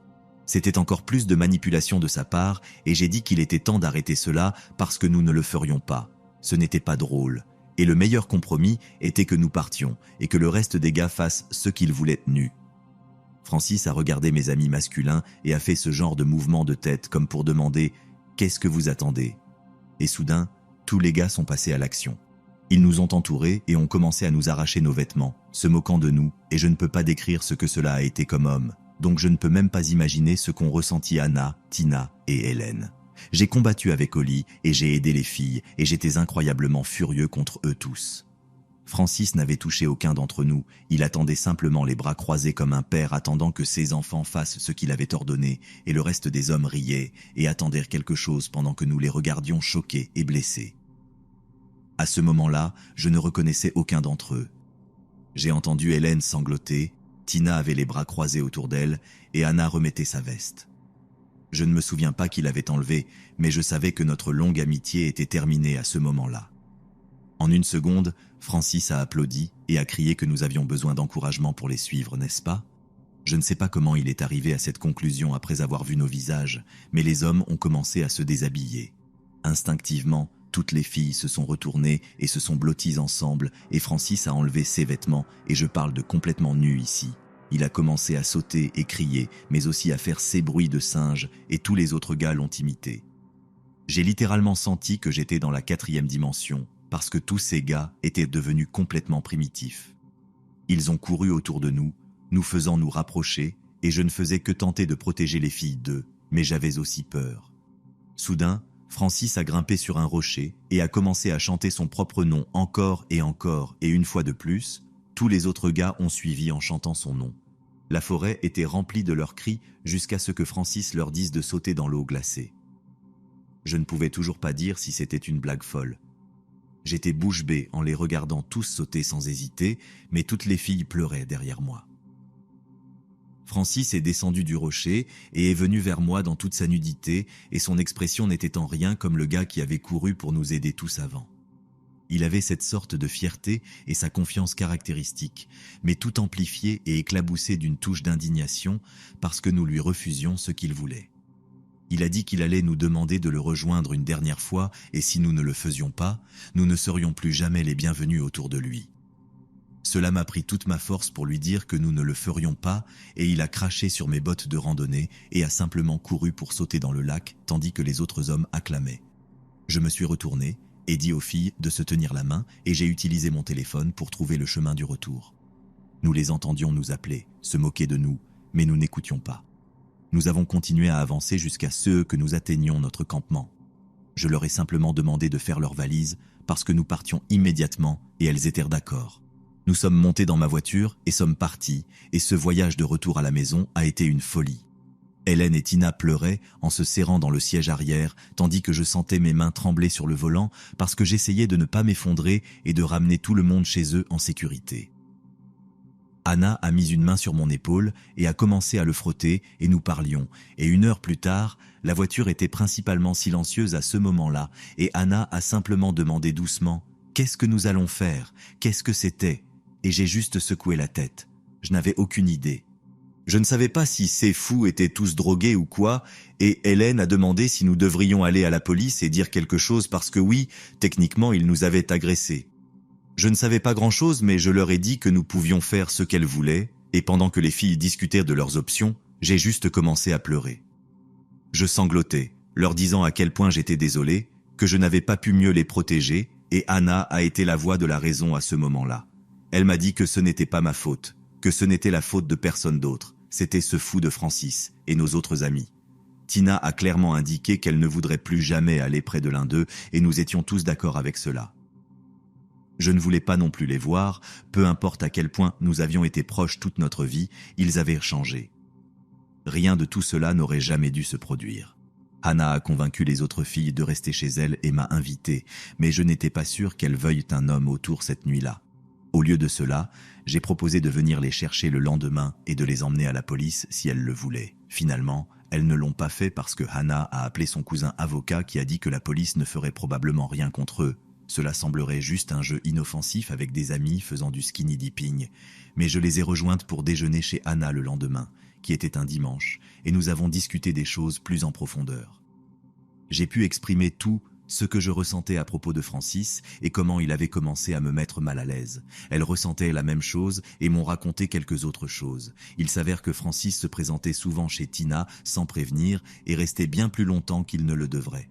S1: C'était encore plus de manipulation de sa part et j'ai dit qu'il était temps d'arrêter cela parce que nous ne le ferions pas. Ce n'était pas drôle. Et le meilleur compromis était que nous partions et que le reste des gars fassent ce qu'ils voulaient nus. Francis a regardé mes amis masculins et a fait ce genre de mouvement de tête comme pour demander « Qu'est-ce que vous attendez ?» Et soudain, tous les gars sont passés à l'action. Ils nous ont entourés et ont commencé à nous arracher nos vêtements, se moquant de nous, et je ne peux pas décrire ce que cela a été comme homme. Donc je ne peux même pas imaginer ce qu'ont ressenti Anna, Tina et Hélène. J'ai combattu avec Oli et j'ai aidé les filles, et j'étais incroyablement furieux contre eux tous. Francis n'avait touché aucun d'entre nous, il attendait simplement les bras croisés comme un père attendant que ses enfants fassent ce qu'il avait ordonné, et le reste des hommes riaient et attendaient quelque chose pendant que nous les regardions choqués et blessés. À ce moment-là, je ne reconnaissais aucun d'entre eux. J'ai entendu Hélène sangloter, Tina avait les bras croisés autour d'elle, et Anna remettait sa veste. Je ne me souviens pas qui l'avait enlevée, mais je savais que notre longue amitié était terminée à ce moment-là. En une seconde, Francis a applaudi et a crié que nous avions besoin d'encouragement pour les suivre, n'est-ce pas? Je ne sais pas comment il est arrivé à cette conclusion après avoir vu nos visages, mais les hommes ont commencé à se déshabiller. Instinctivement, toutes les filles se sont retournées et se sont blotties ensemble, et Francis a enlevé ses vêtements, et je parle de complètement nu ici. Il a commencé à sauter et crier, mais aussi à faire ses bruits de singe, et tous les autres gars l'ont imité. J'ai littéralement senti que j'étais dans la 4e dimension, parce que tous ces gars étaient devenus complètement primitifs. Ils ont couru autour de nous, nous faisant nous rapprocher, et je ne faisais que tenter de protéger les filles d'eux, mais j'avais aussi peur. Soudain, Francis a grimpé sur un rocher et a commencé à chanter son propre nom encore, et une fois de plus, tous les autres gars ont suivi en chantant son nom. La forêt était remplie de leurs cris jusqu'à ce que Francis leur dise de sauter dans l'eau glacée. Je ne pouvais toujours pas dire si c'était une blague folle. J'étais bouche bée en les regardant tous sauter sans hésiter, mais toutes les filles pleuraient derrière moi. Francis est descendu du rocher et est venu vers moi dans toute sa nudité, et son expression n'était en rien comme le gars qui avait couru pour nous aider tous avant. Il avait cette sorte de fierté et sa confiance caractéristique, mais tout amplifié et éclaboussé d'une touche d'indignation parce que nous lui refusions ce qu'il voulait. Il a dit qu'il allait nous demander de le rejoindre une dernière fois, et si nous ne le faisions pas, nous ne serions plus jamais les bienvenus autour de lui. Cela m'a pris toute ma force pour lui dire que nous ne le ferions pas, et il a craché sur mes bottes de randonnée et a simplement couru pour sauter dans le lac tandis que les autres hommes acclamaient. Je me suis retourné et dit aux filles de se tenir la main et j'ai utilisé mon téléphone pour trouver le chemin du retour. Nous les entendions nous appeler, se moquer de nous, mais nous n'écoutions pas. Nous avons continué à avancer jusqu'à ce que nous atteignions notre campement. Je leur ai simplement demandé de faire leurs valises parce que nous partions immédiatement et elles étaient d'accord. Nous sommes montés dans ma voiture et sommes partis, et ce voyage de retour à la maison a été une folie. Hélène et Tina pleuraient en se serrant dans le siège arrière, tandis que je sentais mes mains trembler sur le volant parce que j'essayais de ne pas m'effondrer et de ramener tout le monde chez eux en sécurité. Anna a mis une main sur mon épaule et a commencé à le frotter et nous parlions. Et 1 heure plus tard, la voiture était principalement silencieuse à ce moment-là et Anna a simplement demandé doucement « Qu'est-ce que nous allons faire? Qu'est-ce que c'était ?» Et j'ai juste secoué la tête. Je n'avais aucune idée. Je ne savais pas si ces fous étaient tous drogués ou quoi, et Hélène a demandé si nous devrions aller à la police et dire quelque chose parce que oui, techniquement, ils nous avaient agressés. Je ne savais pas grand-chose, mais je leur ai dit que nous pouvions faire ce qu'elles voulaient, et pendant que les filles discutaient de leurs options, j'ai juste commencé à pleurer. Je sanglotais, leur disant à quel point j'étais désolé, que je n'avais pas pu mieux les protéger, et Anna a été la voix de la raison à ce moment-là. Elle m'a dit que ce n'était pas ma faute, que ce n'était la faute de personne d'autre, c'était ce fou de Francis et nos autres amis. Tina a clairement indiqué qu'elle ne voudrait plus jamais aller près de l'un d'eux et nous étions tous d'accord avec cela. Je ne voulais pas non plus les voir, peu importe à quel point nous avions été proches toute notre vie, ils avaient changé. Rien de tout cela n'aurait jamais dû se produire. Hannah a convaincu les autres filles de rester chez elle et m'a invité, mais je n'étais pas sûr qu'elles veuillent un homme autour cette nuit-là. Au lieu de cela, j'ai proposé de venir les chercher le lendemain et de les emmener à la police si elles le voulaient. Finalement, elles ne l'ont pas fait parce que Hannah a appelé son cousin avocat qui a dit que la police ne ferait probablement rien contre eux. Cela semblerait juste un jeu inoffensif avec des amis faisant du skinny dipping, mais je les ai rejointes pour déjeuner chez Hannah le lendemain, qui était un dimanche, et nous avons discuté des choses plus en profondeur. J'ai pu exprimer tout ce que je ressentais à propos de Francis et comment il avait commencé à me mettre mal à l'aise. Elles ressentaient la même chose et m'ont raconté quelques autres choses. Il s'avère que Francis se présentait souvent chez Tina sans prévenir et restait bien plus longtemps qu'il ne le devrait.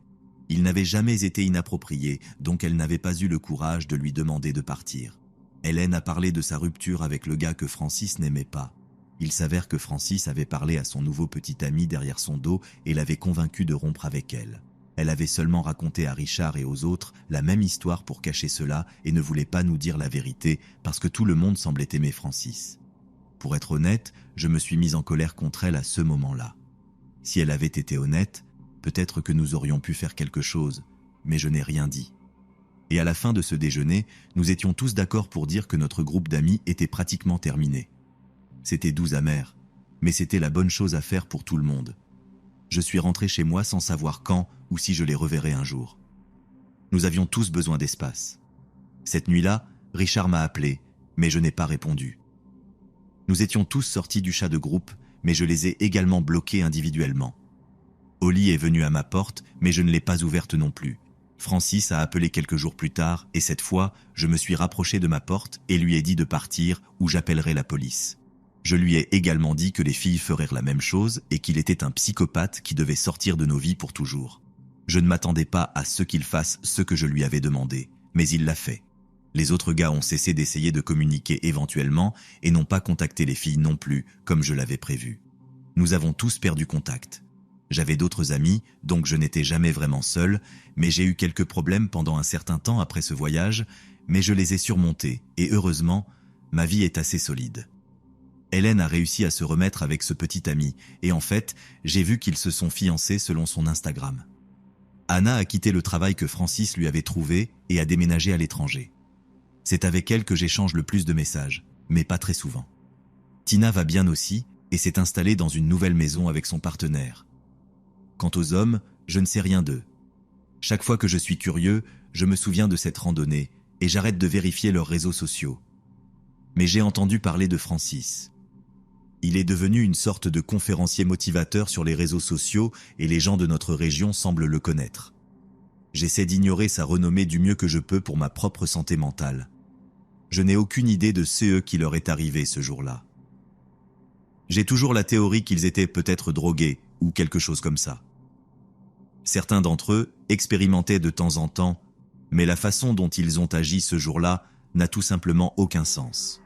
S1: Il n'avait jamais été inapproprié, donc elle n'avait pas eu le courage de lui demander de partir. Hélène a parlé de sa rupture avec le gars que Francis n'aimait pas. Il s'avère que Francis avait parlé à son nouveau petit ami derrière son dos et l'avait convaincu de rompre avec elle. Elle avait seulement raconté à Richard et aux autres la même histoire pour cacher cela et ne voulait pas nous dire la vérité parce que tout le monde semblait aimer Francis. Pour être honnête, je me suis mise en colère contre elle à ce moment-là. Si elle avait été honnête, peut-être que nous aurions pu faire quelque chose, mais je n'ai rien dit. Et à la fin de ce déjeuner, nous étions tous d'accord pour dire que notre groupe d'amis était pratiquement terminé. C'était doux amer, mais c'était la bonne chose à faire pour tout le monde. Je suis rentré chez moi sans savoir quand ou si je les reverrais un jour. Nous avions tous besoin d'espace. Cette nuit-là, Richard m'a appelé, mais je n'ai pas répondu. Nous étions tous sortis du chat de groupe, mais je les ai également bloqués individuellement. Holly est venue à ma porte, mais je ne l'ai pas ouverte non plus. Francis a appelé quelques jours plus tard, et cette fois, je me suis rapproché de ma porte et lui ai dit de partir ou j'appellerai la police. Je lui ai également dit que les filles feraient la même chose et qu'il était un psychopathe qui devait sortir de nos vies pour toujours. Je ne m'attendais pas à ce qu'il fasse ce que je lui avais demandé, mais il l'a fait. Les autres gars ont cessé d'essayer de communiquer éventuellement et n'ont pas contacté les filles non plus, comme je l'avais prévu. Nous avons tous perdu contact. J'avais d'autres amis, donc je n'étais jamais vraiment seul, mais j'ai eu quelques problèmes pendant un certain temps après ce voyage, mais je les ai surmontés et heureusement, ma vie est assez solide. Hélène a réussi à se remettre avec ce petit ami, et en fait, j'ai vu qu'ils se sont fiancés selon son Instagram. Anna a quitté le travail que Francis lui avait trouvé et a déménagé à l'étranger. C'est avec elle que j'échange le plus de messages, mais pas très souvent. Tina va bien aussi et s'est installée dans une nouvelle maison avec son partenaire. Quant aux hommes, je ne sais rien d'eux. Chaque fois que je suis curieux, je me souviens de cette randonnée et j'arrête de vérifier leurs réseaux sociaux. Mais j'ai entendu parler de Francis. Il est devenu une sorte de conférencier motivateur sur les réseaux sociaux et les gens de notre région semblent le connaître. J'essaie d'ignorer sa renommée du mieux que je peux pour ma propre santé mentale. Je n'ai aucune idée de ce qui leur est arrivé ce jour-là. J'ai toujours la théorie qu'ils étaient peut-être drogués ou quelque chose comme ça. Certains d'entre eux expérimentaient de temps en temps, mais la façon dont ils ont agi ce jour-là n'a tout simplement aucun sens.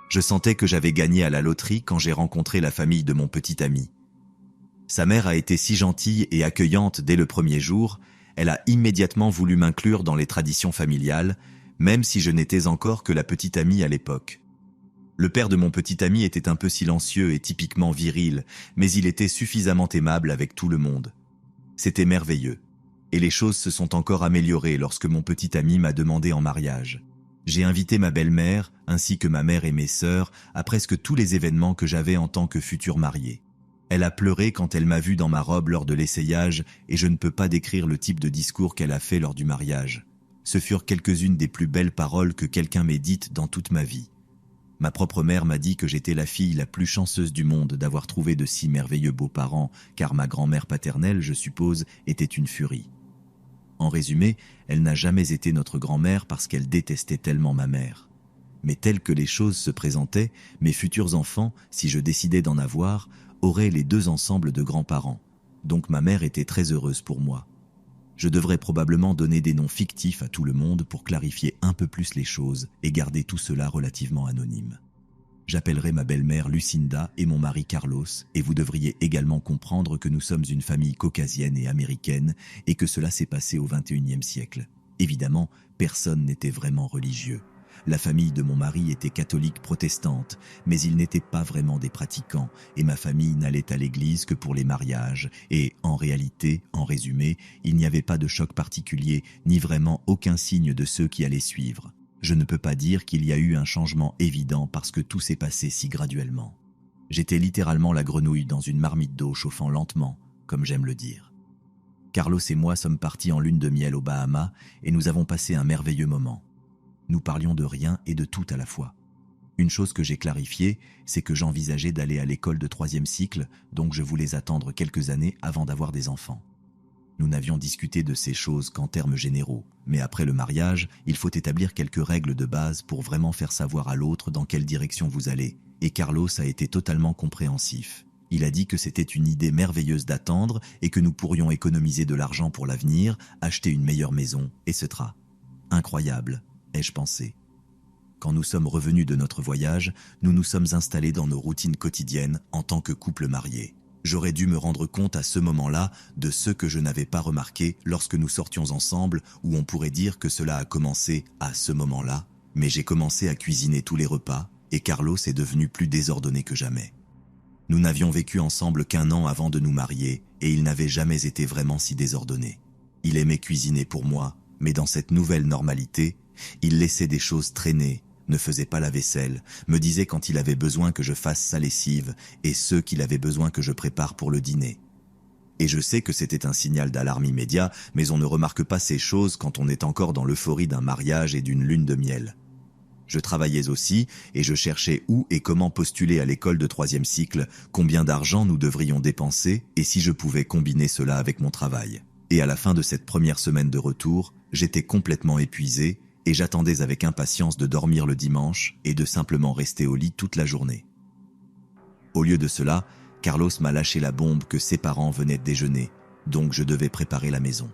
S1: Je sentais que j'avais gagné à la loterie quand j'ai rencontré la famille de mon petit ami. Sa mère a été si gentille et accueillante dès le premier jour, elle a immédiatement voulu m'inclure dans les traditions familiales, même si je n'étais encore que la petite amie à l'époque. Le père de mon petit ami était un peu silencieux et typiquement viril, mais il était suffisamment aimable avec tout le monde. C'était merveilleux. Et les choses se sont encore améliorées lorsque mon petit ami m'a demandé en mariage. J'ai invité ma belle-mère, ainsi que ma mère et mes sœurs, à presque tous les événements que j'avais en tant que futur marié. Elle a pleuré quand elle m'a vu dans ma robe lors de l'essayage et je ne peux pas décrire le type de discours qu'elle a fait lors du mariage. Ce furent quelques-unes des plus belles paroles que quelqu'un m'ait dites dans toute ma vie. Ma propre mère m'a dit que j'étais la fille la plus chanceuse du monde d'avoir trouvé de si merveilleux beaux-parents, car ma grand-mère paternelle, je suppose, était une furie. En résumé, elle n'a jamais été notre grand-mère parce qu'elle détestait tellement ma mère. Mais telles que les choses se présentaient, mes futurs enfants, si je décidais d'en avoir, auraient les deux ensembles de grands-parents. Donc ma mère était très heureuse pour moi. Je devrais probablement donner des noms fictifs à tout le monde pour clarifier un peu plus les choses et garder tout cela relativement anonyme. J'appellerai ma belle-mère Lucinda et mon mari Carlos, et vous devriez également comprendre que nous sommes une famille caucasienne et américaine et que cela s'est passé au XXIe siècle. Évidemment, personne n'était vraiment religieux. La famille de mon mari était catholique protestante, mais ils n'étaient pas vraiment des pratiquants, et ma famille n'allait à l'église que pour les mariages, et en réalité, en résumé, il n'y avait pas de choc particulier, ni vraiment aucun signe de ceux qui allaient suivre. Je ne peux pas dire qu'il y a eu un changement évident parce que tout s'est passé si graduellement. J'étais littéralement la grenouille dans une marmite d'eau chauffant lentement, comme j'aime le dire. Carlos et moi sommes partis en lune de miel aux Bahamas et nous avons passé un merveilleux moment. Nous parlions de rien et de tout à la fois. Une chose que j'ai clarifiée, c'est que j'envisageais d'aller à l'école de 3e cycle, donc je voulais attendre quelques années avant d'avoir des enfants. Nous n'avions discuté de ces choses qu'en termes généraux, mais après le mariage, il faut établir quelques règles de base pour vraiment faire savoir à l'autre dans quelle direction vous allez, et Carlos a été totalement compréhensif. Il a dit que c'était une idée merveilleuse d'attendre et que nous pourrions économiser de l'argent pour l'avenir, acheter une meilleure maison, etc. Incroyable, ai-je pensé. Quand nous sommes revenus de notre voyage, nous nous sommes installés dans nos routines quotidiennes en tant que couple marié. J'aurais dû me rendre compte à ce moment-là de ce que je n'avais pas remarqué lorsque nous sortions ensemble, où on pourrait dire que cela a commencé à ce moment-là, mais j'ai commencé à cuisiner tous les repas et Carlos est devenu plus désordonné que jamais. Nous n'avions vécu ensemble qu'1 an avant de nous marier et il n'avait jamais été vraiment si désordonné. Il aimait cuisiner pour moi, mais dans cette nouvelle normalité, il laissait des choses traîner, ne faisait pas la vaisselle, me disait quand il avait besoin que je fasse sa lessive et ceux qu'il avait besoin que je prépare pour le dîner. Et je sais que c'était un signal d'alarme immédiat, mais on ne remarque pas ces choses quand on est encore dans l'euphorie d'un mariage et d'une lune de miel. Je travaillais aussi et je cherchais où et comment postuler à l'école de 3e cycle, combien d'argent nous devrions dépenser et si je pouvais combiner cela avec mon travail. Et à la fin de cette première semaine de retour, j'étais complètement épuisé et j'attendais avec impatience de dormir le dimanche et de simplement rester au lit toute la journée. Au lieu de cela, Carlos m'a lâché la bombe que ses parents venaient de déjeuner, donc je devais préparer la maison.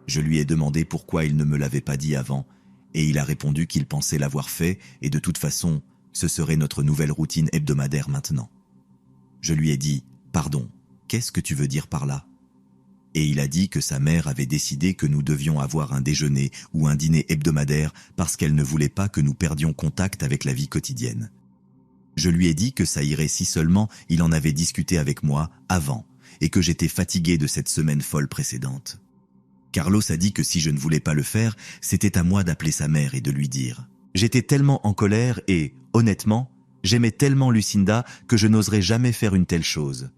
S1: Je lui ai demandé pourquoi il ne me l'avait pas dit avant, et il a répondu qu'il pensait l'avoir fait, et de toute façon, ce serait notre nouvelle routine hebdomadaire maintenant. Je lui ai dit « Pardon, qu'est-ce que tu veux dire par là ?» Et il a dit que sa mère avait décidé que nous devions avoir un déjeuner ou un dîner hebdomadaire parce qu'elle ne voulait pas que nous perdions contact avec la vie quotidienne. Je lui ai dit que ça irait si seulement il en avait discuté avec moi avant et que j'étais fatigué de cette semaine folle précédente. Carlos a dit que si je ne voulais pas le faire, c'était à moi d'appeler sa mère et de lui dire. J'étais tellement en colère et, honnêtement, j'aimais tellement Lucinda que je n'oserais jamais faire une telle chose.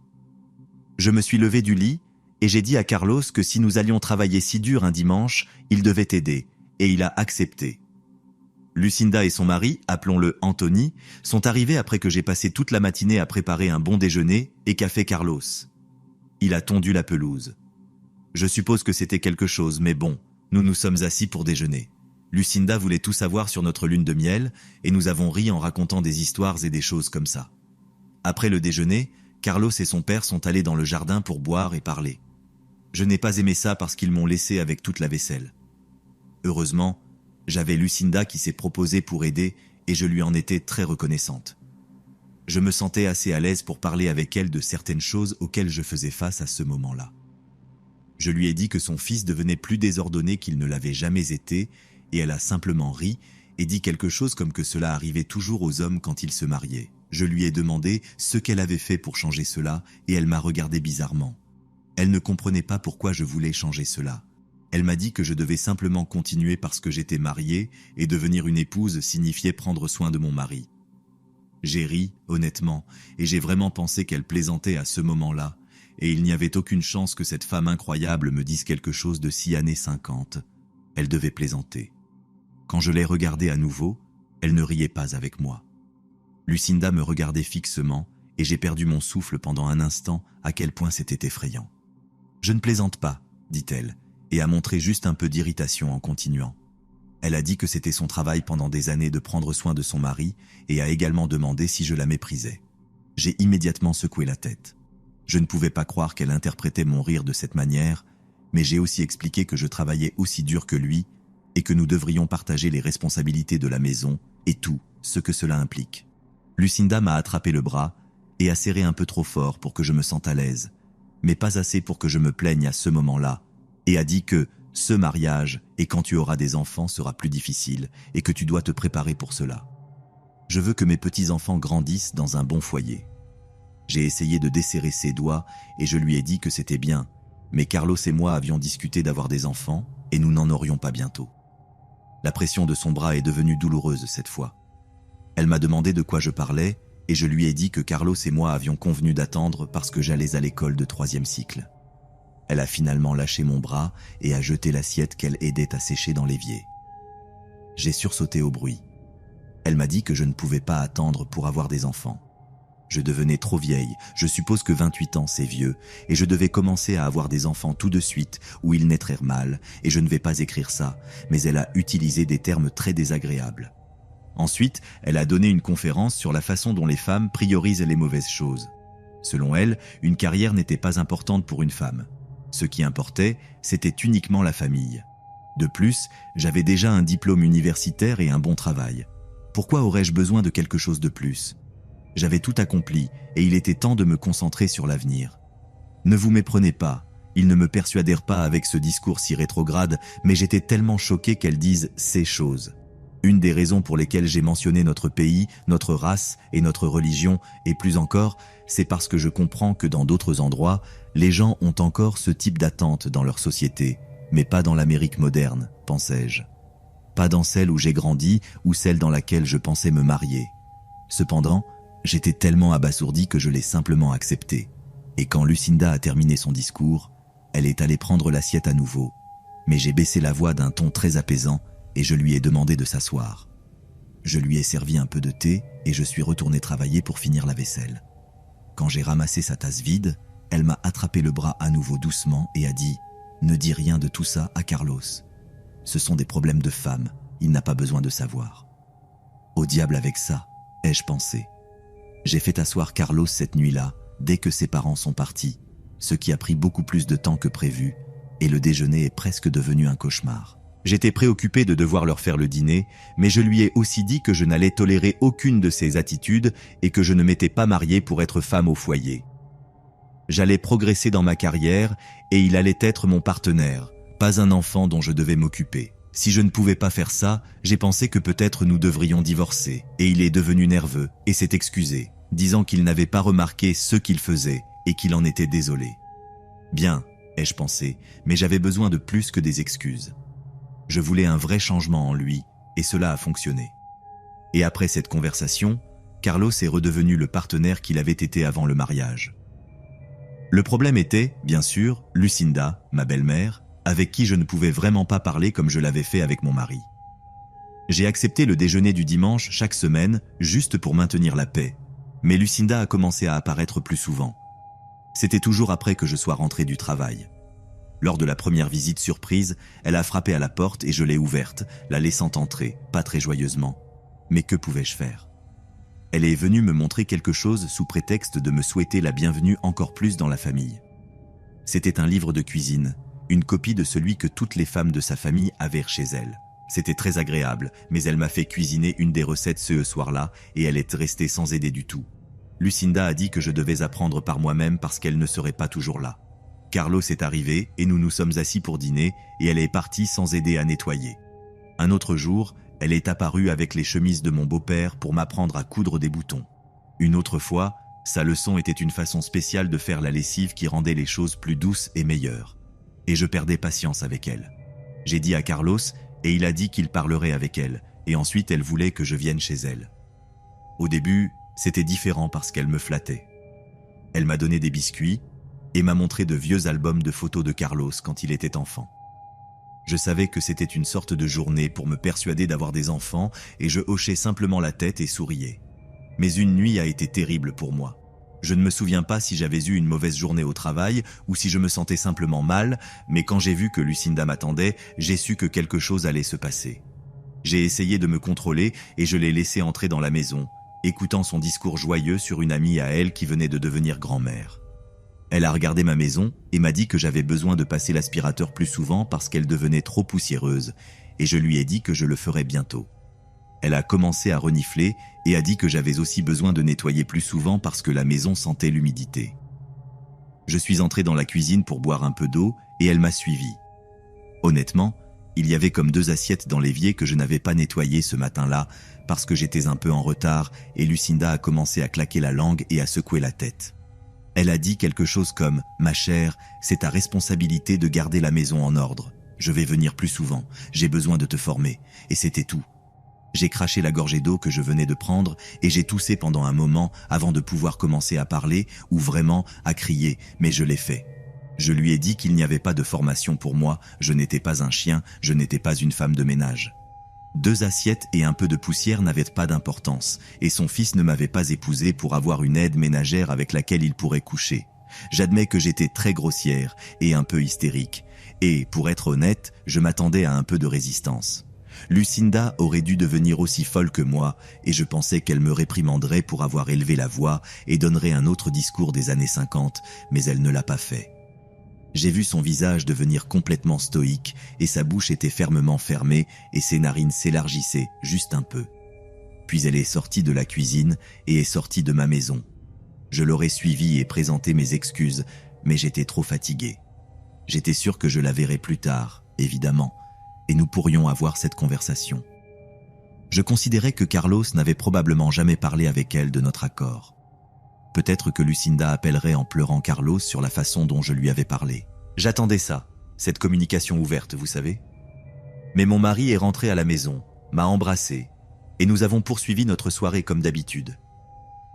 S1: Je me suis levé du lit et j'ai dit à Carlos que si nous allions travailler si dur un dimanche, il devait aider, et il a accepté. Lucinda et son mari, appelons-le Anthony, sont arrivés après que j'ai passé toute la matinée à préparer un bon déjeuner et qu'a fait Carlos. Il a tondu la pelouse. Je suppose que c'était quelque chose, mais bon, nous nous sommes assis pour déjeuner. Lucinda voulait tout savoir sur notre lune de miel et nous avons ri en racontant des histoires et des choses comme ça. Après le déjeuner, Carlos et son père sont allés dans le jardin pour boire et parler. Je n'ai pas aimé ça parce qu'ils m'ont laissé avec toute la vaisselle. Heureusement, j'avais Lucinda qui s'est proposée pour aider et je lui en étais très reconnaissante. Je me sentais assez à l'aise pour parler avec elle de certaines choses auxquelles je faisais face à ce moment-là. Je lui ai dit que son fils devenait plus désordonné qu'il ne l'avait jamais été et elle a simplement ri et dit quelque chose comme que cela arrivait toujours aux hommes quand ils se mariaient. Je lui ai demandé ce qu'elle avait fait pour changer cela et elle m'a regardé bizarrement. Elle ne comprenait pas pourquoi je voulais changer cela. Elle m'a dit que je devais simplement continuer parce que j'étais mariée et devenir une épouse signifiait prendre soin de mon mari. J'ai ri, honnêtement, et j'ai vraiment pensé qu'elle plaisantait à ce moment-là, et il n'y avait aucune chance que cette femme incroyable me dise quelque chose de si années 50. Elle devait plaisanter. Quand je l'ai regardée à nouveau, elle ne riait pas avec moi. Lucinda me regardait fixement, et j'ai perdu mon souffle pendant un instant à quel point c'était effrayant. « Je ne plaisante pas », dit-elle, et a montré juste un peu d'irritation en continuant. Elle a dit que c'était son travail pendant des années de prendre soin de son mari et a également demandé si je la méprisais. J'ai immédiatement secoué la tête. Je ne pouvais pas croire qu'elle interprétait mon rire de cette manière, mais j'ai aussi expliqué que je travaillais aussi dur que lui et que nous devrions partager les responsabilités de la maison et tout ce que cela implique. Lucinda m'a attrapé le bras et a serré un peu trop fort pour que je me sente à l'aise, mais pas assez pour que je me plaigne à ce moment-là, et a dit que ce mariage et quand tu auras des enfants sera plus difficile et que tu dois te préparer pour cela. Je veux que mes petits-enfants grandissent dans un bon foyer. J'ai essayé de desserrer ses doigts et je lui ai dit que c'était bien, mais Carlos et moi avions discuté d'avoir des enfants et nous n'en aurions pas bientôt. La pression de son bras est devenue douloureuse cette fois. Elle m'a demandé de quoi je parlais et je lui ai dit que Carlos et moi avions convenu d'attendre parce que j'allais à l'école de 3e cycle. Elle a finalement lâché mon bras et a jeté l'assiette qu'elle aidait à sécher dans l'évier. J'ai sursauté au bruit. Elle m'a dit que je ne pouvais pas attendre pour avoir des enfants. Je devenais trop vieille, je suppose que 28 ans c'est vieux, et je devais commencer à avoir des enfants tout de suite ou ils naîtraient mal, et je ne vais pas écrire ça, mais elle a utilisé des termes très désagréables. Ensuite, elle a donné une conférence sur la façon dont les femmes priorisent les mauvaises choses. Selon elle, une carrière n'était pas importante pour une femme. Ce qui importait, c'était uniquement la famille. De plus, j'avais déjà un diplôme universitaire et un bon travail. Pourquoi aurais-je besoin de quelque chose de plus ? J'avais tout accompli et il était temps de me concentrer sur l'avenir. Ne vous méprenez pas, ils ne me persuadèrent pas avec ce discours si rétrograde, mais j'étais tellement choqué qu'elles disent ces choses. Une des raisons pour lesquelles j'ai mentionné notre pays, notre race et notre religion, et plus encore, c'est parce que je comprends que dans d'autres endroits, les gens ont encore ce type d'attente dans leur société, mais pas dans l'Amérique moderne, pensais-je. Pas dans celle où j'ai grandi ou celle dans laquelle je pensais me marier. Cependant, j'étais tellement abasourdi que je l'ai simplement accepté. Et quand Lucinda a terminé son discours, elle est allée prendre l'assiette à nouveau. Mais j'ai baissé la voix d'un ton très apaisant et je lui ai demandé de s'asseoir. Je lui ai servi un peu de thé et je suis retourné travailler pour finir la vaisselle. Quand j'ai ramassé sa tasse vide, elle m'a attrapé le bras à nouveau doucement et a dit « Ne dis rien de tout ça à Carlos. Ce sont des problèmes de femme, il n'a pas besoin de savoir. » Au diable avec ça, ai-je pensé. J'ai fait asseoir Carlos cette nuit-là, dès que ses parents sont partis, ce qui a pris beaucoup plus de temps que prévu, et le déjeuner est presque devenu un cauchemar. J'étais préoccupé de devoir leur faire le dîner, mais je lui ai aussi dit que je n'allais tolérer aucune de ses attitudes et que je ne m'étais pas marié pour être femme au foyer. J'allais progresser dans ma carrière et il allait être mon partenaire, pas un enfant dont je devais m'occuper. Si je ne pouvais pas faire ça, j'ai pensé que peut-être nous devrions divorcer, et il est devenu nerveux et s'est excusé, disant qu'il n'avait pas remarqué ce qu'il faisait et qu'il en était désolé. Bien, ai-je pensé, mais j'avais besoin de plus que des excuses. Je voulais un vrai changement en lui, et cela a fonctionné. Et après cette conversation, Carlos est redevenu le partenaire qu'il avait été avant le mariage. Le problème était, bien sûr, Lucinda, ma belle-mère, avec qui je ne pouvais vraiment pas parler comme je l'avais fait avec mon mari. J'ai accepté le déjeuner du dimanche chaque semaine, juste pour maintenir la paix. Mais Lucinda a commencé à apparaître plus souvent. C'était toujours après que je sois rentré du travail. Lors de la première visite surprise, elle a frappé à la porte et je l'ai ouverte, la laissant entrer, pas très joyeusement. Mais que pouvais-je faire? Elle est venue me montrer quelque chose sous prétexte de me souhaiter la bienvenue encore plus dans la famille. C'était un livre de cuisine, une copie de celui que toutes les femmes de sa famille avaient chez elle. C'était très agréable, mais elle m'a fait cuisiner une des recettes ce soir-là et elle est restée sans aider du tout. Lucinda a dit que je devais apprendre par moi-même parce qu'elle ne serait pas toujours là. Carlos est arrivé et nous nous sommes assis pour dîner et elle est partie sans aider à nettoyer. Un autre jour, elle est apparue avec les chemises de mon beau-père pour m'apprendre à coudre des boutons. Une autre fois, sa leçon était une façon spéciale de faire la lessive qui rendait les choses plus douces et meilleures. Et je perdais patience avec elle. J'ai dit à Carlos et il a dit qu'il parlerait avec elle et ensuite elle voulait que je vienne chez elle. Au début, c'était différent parce qu'elle me flattait. Elle m'a donné des biscuits et m'a montré de vieux albums de photos de Carlos quand il était enfant. Je savais que c'était une sorte de journée pour me persuader d'avoir des enfants et je hochais simplement la tête et souriais. Mais une nuit a été terrible pour moi. Je ne me souviens pas si j'avais eu une mauvaise journée au travail ou si je me sentais simplement mal, mais quand j'ai vu que Lucinda m'attendait, j'ai su que quelque chose allait se passer. J'ai essayé de me contrôler et je l'ai laissée entrer dans la maison, écoutant son discours joyeux sur une amie à elle qui venait de devenir grand-mère. Elle a regardé ma maison et m'a dit que j'avais besoin de passer l'aspirateur plus souvent parce qu'elle devenait trop poussiéreuse, et je lui ai dit que je le ferais bientôt. Elle a commencé à renifler et a dit que j'avais aussi besoin de nettoyer plus souvent parce que la maison sentait l'humidité. Je suis entré dans la cuisine pour boire un peu d'eau et elle m'a suivi. Honnêtement, il y avait comme 2 assiettes dans l'évier que je n'avais pas nettoyées ce matin-là parce que j'étais un peu en retard et Lucinda a commencé à claquer la langue et à secouer la tête. Elle a dit quelque chose comme « Ma chère, c'est ta responsabilité de garder la maison en ordre. Je vais venir plus souvent, j'ai besoin de te former. » Et c'était tout. J'ai craché la gorgée d'eau que je venais de prendre et j'ai toussé pendant un moment avant de pouvoir commencer à parler ou vraiment à crier, mais je l'ai fait. Je lui ai dit qu'il n'y avait pas de formation pour moi, je n'étais pas un chien, je n'étais pas une femme de ménage. 2 assiettes et un peu de poussière n'avaient pas d'importance, et son fils ne m'avait pas épousé pour avoir une aide ménagère avec laquelle il pourrait coucher. J'admets que j'étais très grossière et un peu hystérique, et, pour être honnête, je m'attendais à un peu de résistance. Lucinda aurait dû devenir aussi folle que moi, et je pensais qu'elle me réprimanderait pour avoir élevé la voix et donnerait un autre discours des années 50, mais elle ne l'a pas fait. J'ai vu son visage devenir complètement stoïque et sa bouche était fermement fermée et ses narines s'élargissaient juste un peu. Puis elle est sortie de la cuisine et est sortie de ma maison. Je l'aurais suivie et présenté mes excuses, mais j'étais trop fatigué. J'étais sûr que je la verrais plus tard, évidemment, et nous pourrions avoir cette conversation. Je considérais que Carlos n'avait probablement jamais parlé avec elle de notre accord. Peut-être que Lucinda appellerait en pleurant Carlos sur la façon dont je lui avais parlé. J'attendais ça, cette communication ouverte, vous savez. Mais mon mari est rentré à la maison, m'a embrassé, et nous avons poursuivi notre soirée comme d'habitude.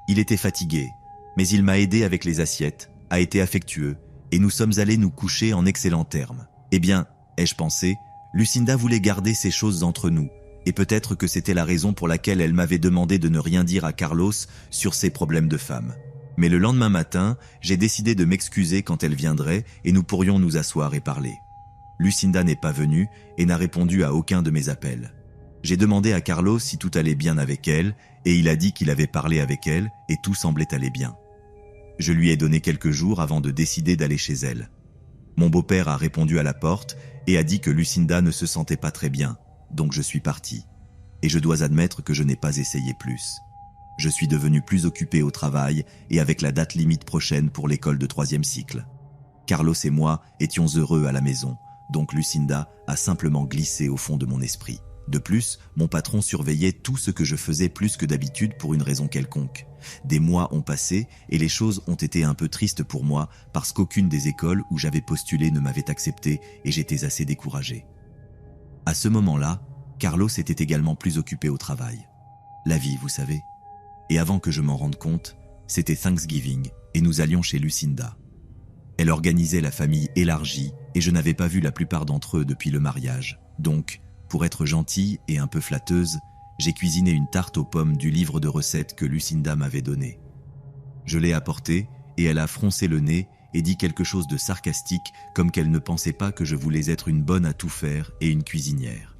S1: Il était fatigué, mais il m'a aidé avec les assiettes, a été affectueux, et nous sommes allés nous coucher en excellents termes. Eh bien, ai-je pensé, Lucinda voulait garder ces choses entre nous, et peut-être que c'était la raison pour laquelle elle m'avait demandé de ne rien dire à Carlos sur ses problèmes de femme. Mais le lendemain matin, j'ai décidé de m'excuser quand elle viendrait et nous pourrions nous asseoir et parler. Lucinda n'est pas venue et n'a répondu à aucun de mes appels. J'ai demandé à Carlos si tout allait bien avec elle et il a dit qu'il avait parlé avec elle et tout semblait aller bien. Je lui ai donné quelques jours avant de décider d'aller chez elle. Mon beau-père a répondu à la porte et a dit que Lucinda ne se sentait pas très bien. Donc je suis parti. Et je dois admettre que je n'ai pas essayé plus. Je suis devenu plus occupé au travail et avec la date limite prochaine pour l'école de 3e cycle. Carlos et moi étions heureux à la maison, donc Lucinda a simplement glissé au fond de mon esprit. De plus, mon patron surveillait tout ce que je faisais plus que d'habitude pour une raison quelconque. Des mois ont passé et les choses ont été un peu tristes pour moi parce qu'aucune des écoles où j'avais postulé ne m'avait accepté et j'étais assez découragé. À ce moment-là, Carlos était également plus occupé au travail. La vie, vous savez. Et avant que je m'en rende compte, c'était Thanksgiving et nous allions chez Lucinda. Elle organisait la famille élargie et je n'avais pas vu la plupart d'entre eux depuis le mariage. Donc, Pour être gentille et un peu flatteuse, j'ai cuisiné une tarte aux pommes du livre de recettes que Lucinda m'avait donné. Je l'ai apportée et elle a froncé le nez et dit quelque chose de sarcastique, comme qu'elle ne pensait pas que je voulais être une bonne à tout faire et une cuisinière.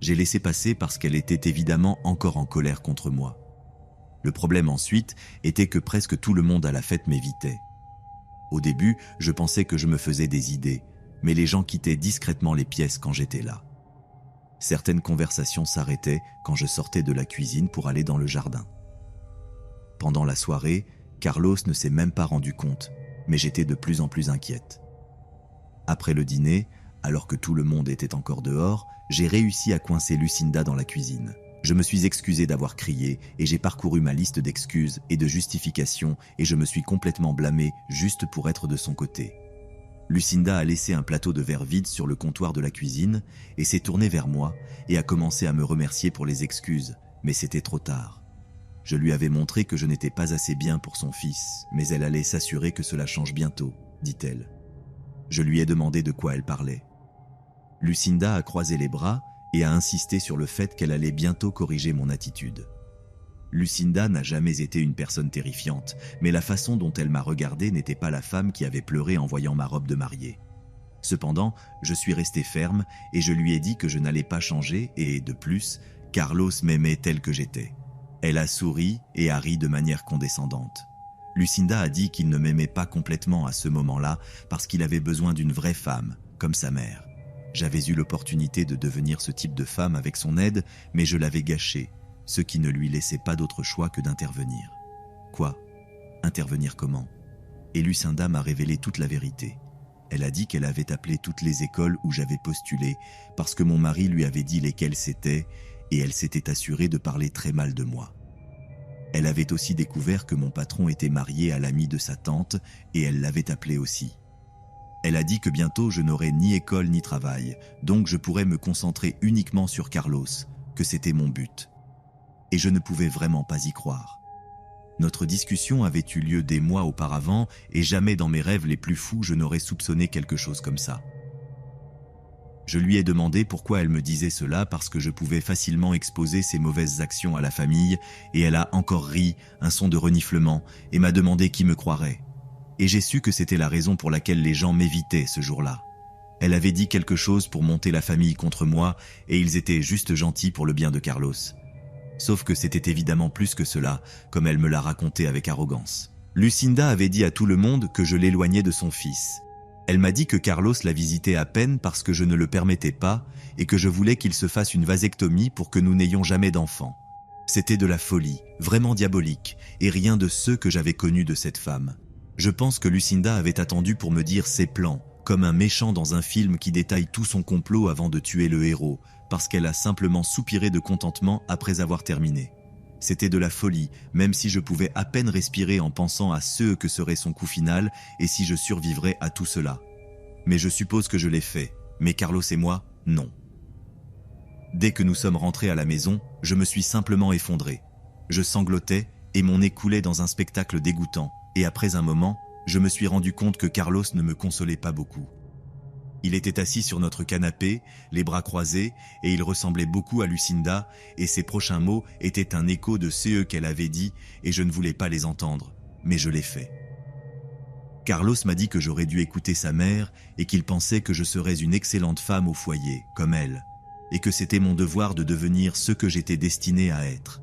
S1: J'ai laissé passer parce qu'elle était évidemment encore en colère contre moi. Le problème ensuite était que presque tout le monde à la fête m'évitait. Au début, je pensais que je me faisais des idées, mais les gens quittaient discrètement les pièces quand j'étais là. Certaines conversations s'arrêtaient quand je sortais de la cuisine pour aller dans le jardin. Pendant la soirée, Carlos ne s'est même pas rendu compte, mais j'étais de plus en plus inquiète. Après le dîner, alors que tout le monde était encore dehors, j'ai réussi à coincer Lucinda dans la cuisine. Je me suis excusé d'avoir crié et j'ai parcouru ma liste d'excuses et de justifications et je me suis complètement blâmé juste pour être de son côté. Lucinda a laissé un plateau de verre vide sur le comptoir de la cuisine et s'est tournée vers moi et a commencé à me remercier pour les excuses, mais c'était trop tard. Je lui avais montré que je n'étais pas assez bien pour son fils, mais elle allait s'assurer que cela change bientôt, dit-elle. Je lui ai demandé de quoi elle parlait. Lucinda a croisé les bras et a insisté sur le fait qu'elle allait bientôt corriger mon attitude. Lucinda n'a jamais été une personne terrifiante, mais la façon dont elle m'a regardé n'était pas la femme qui avait pleuré en voyant ma robe de mariée. Cependant, je suis resté ferme et je lui ai dit que je n'allais pas changer et, de plus, Carlos m'aimait tel que j'étais. Elle a souri et a ri de manière condescendante. Lucinda a dit qu'il ne m'aimait pas complètement à ce moment-là parce qu'il avait besoin d'une vraie femme, comme sa mère. J'avais eu l'opportunité de devenir ce type de femme avec son aide, mais je l'avais gâché, ce qui ne lui laissait pas d'autre choix que d'intervenir. Quoi ? Intervenir comment ? Et Lucinda m'a révélé toute la vérité. Elle a dit qu'elle avait appelé toutes les écoles où j'avais postulé parce que mon mari lui avait dit lesquelles c'était et elle s'était assurée de parler très mal de moi. Elle avait aussi découvert que mon patron était marié à l'amie de sa tante et elle l'avait appelé aussi. Elle a dit que bientôt je n'aurais ni école ni travail, donc je pourrais me concentrer uniquement sur Carlos, que c'était mon but. Et je ne pouvais vraiment pas y croire. Notre discussion avait eu lieu des mois auparavant et jamais dans mes rêves les plus fous je n'aurais soupçonné quelque chose comme ça. Je lui ai demandé pourquoi elle me disait cela parce que je pouvais facilement exposer ses mauvaises actions à la famille et elle a encore ri, un son de reniflement, et m'a demandé qui me croirait. Et j'ai su que c'était la raison pour laquelle les gens m'évitaient ce jour-là. Elle avait dit quelque chose pour monter la famille contre moi et ils étaient juste gentils pour le bien de Carlos. Sauf que c'était évidemment plus que cela, comme elle me l'a raconté avec arrogance. Lucinda avait dit à tout le monde que je l'éloignais de son fils. Elle m'a dit que Carlos la visitait à peine parce que je ne le permettais pas et que je voulais qu'il se fasse une vasectomie pour que nous n'ayons jamais d'enfants. C'était de la folie, vraiment diabolique, et rien de ce que j'avais connu de cette femme. Je pense que Lucinda avait attendu pour me dire ses plans, comme un méchant dans un film qui détaille tout son complot avant de tuer le héros, parce qu'elle a simplement soupiré de contentement après avoir terminé. C'était de la folie, même si je pouvais à peine respirer en pensant à ce que serait son coup final et si je survivrais à tout cela. Mais je suppose que je l'ai fait, mais Carlos et moi, non. Dès que nous sommes rentrés à la maison, je me suis simplement effondré. Je sanglotais et mon nez coulait dans un spectacle dégoûtant, et après un moment, je me suis rendu compte que Carlos ne me consolait pas beaucoup. Il était assis sur notre canapé, les bras croisés, et il ressemblait beaucoup à Lucinda, et ses prochains mots étaient un écho de ce qu'elle avait dit, et je ne voulais pas les entendre, mais je l'ai fait. Carlos m'a dit que j'aurais dû écouter sa mère, et qu'il pensait que je serais une excellente femme au foyer, comme elle, et que c'était mon devoir de devenir ce que j'étais destiné à être.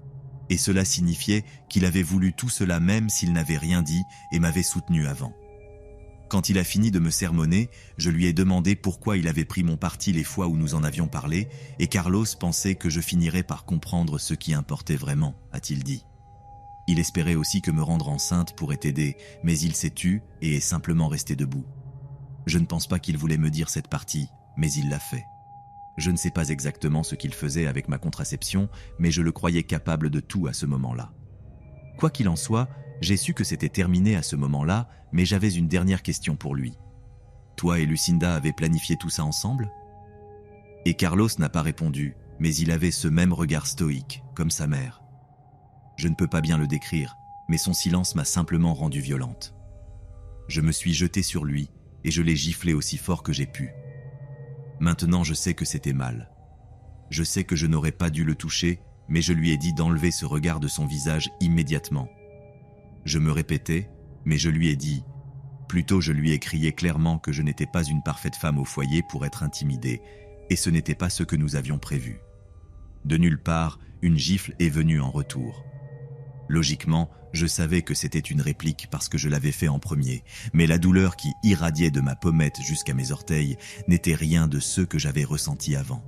S1: Et cela signifiait qu'il avait voulu tout cela même s'il n'avait rien dit et m'avait soutenu avant. Quand il a fini de me sermonner, je lui ai demandé pourquoi il avait pris mon parti les fois où nous en avions parlé, et Carlos pensait que je finirais par comprendre ce qui importait vraiment, a-t-il dit. Il espérait aussi que me rendre enceinte pourrait aider, mais il s'est tu et est simplement resté debout. Je ne pense pas qu'il voulait me dire cette partie, mais il l'a fait. Je ne sais pas exactement ce qu'il faisait avec ma contraception, mais je le croyais capable de tout à ce moment-là. Quoi qu'il en soit, j'ai su que c'était terminé à ce moment-là, mais j'avais une dernière question pour lui. Toi et Lucinda avez planifié tout ça ensemble ? Et Carlos n'a pas répondu, mais il avait ce même regard stoïque, comme sa mère. Je ne peux pas bien le décrire, mais son silence m'a simplement rendue violente. Je me suis jeté sur lui et je l'ai giflé aussi fort que j'ai pu. Maintenant, je sais que c'était mal. Je sais que je n'aurais pas dû le toucher, mais je lui ai dit d'enlever ce regard de son visage immédiatement. Je me répétais, mais je lui ai dit. Plutôt, je lui ai crié clairement que je n'étais pas une parfaite femme au foyer pour être intimidée, et ce n'était pas ce que nous avions prévu. De nulle part, une gifle est venue en retour. Logiquement, je savais que c'était une réplique parce que je l'avais fait en premier, mais la douleur qui irradiait de ma pommette jusqu'à mes orteils n'était rien de ce que j'avais ressenti avant.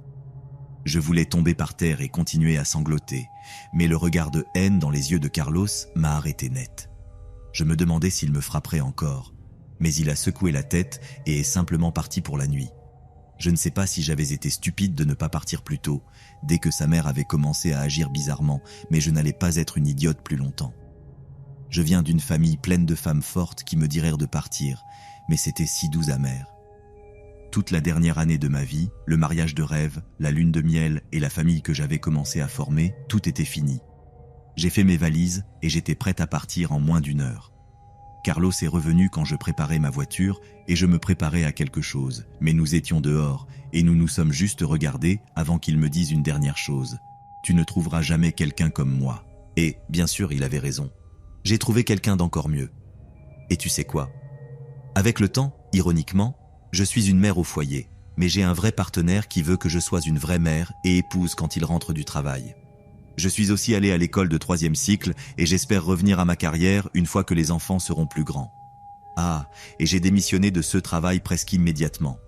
S1: Je voulais tomber par terre et continuer à sangloter, mais le regard de haine dans les yeux de Carlos m'a arrêté net. Je me demandais s'il me frapperait encore, mais il a secoué la tête et est simplement parti pour la nuit. Je ne sais pas si j'avais été stupide de ne pas partir plus tôt, dès que sa mère avait commencé à agir bizarrement, mais je n'allais pas être une idiote plus longtemps. Je viens d'une famille pleine de femmes fortes qui me dirent de partir, mais c'était si doux amer. Toute la dernière année de ma vie, le mariage de rêve, la lune de miel et la famille que j'avais commencé à former, tout était fini. J'ai fait mes valises et j'étais prête à partir en moins d'1 heure. Carlos est revenu quand je préparais ma voiture et je me préparais à quelque chose, mais nous étions dehors et nous nous sommes juste regardés avant qu'il me dise une dernière chose. Tu ne trouveras jamais quelqu'un comme moi. Et, bien sûr, il avait raison. J'ai trouvé quelqu'un d'encore mieux. Et tu sais quoi? Avec le temps, ironiquement, je suis une mère au foyer, mais j'ai un vrai partenaire qui veut que je sois une vraie mère et épouse quand il rentre du travail. Je suis aussi allé à l'école de 3e cycle et j'espère revenir à ma carrière une fois que les enfants seront plus grands. Ah, et j'ai démissionné de ce travail presque immédiatement.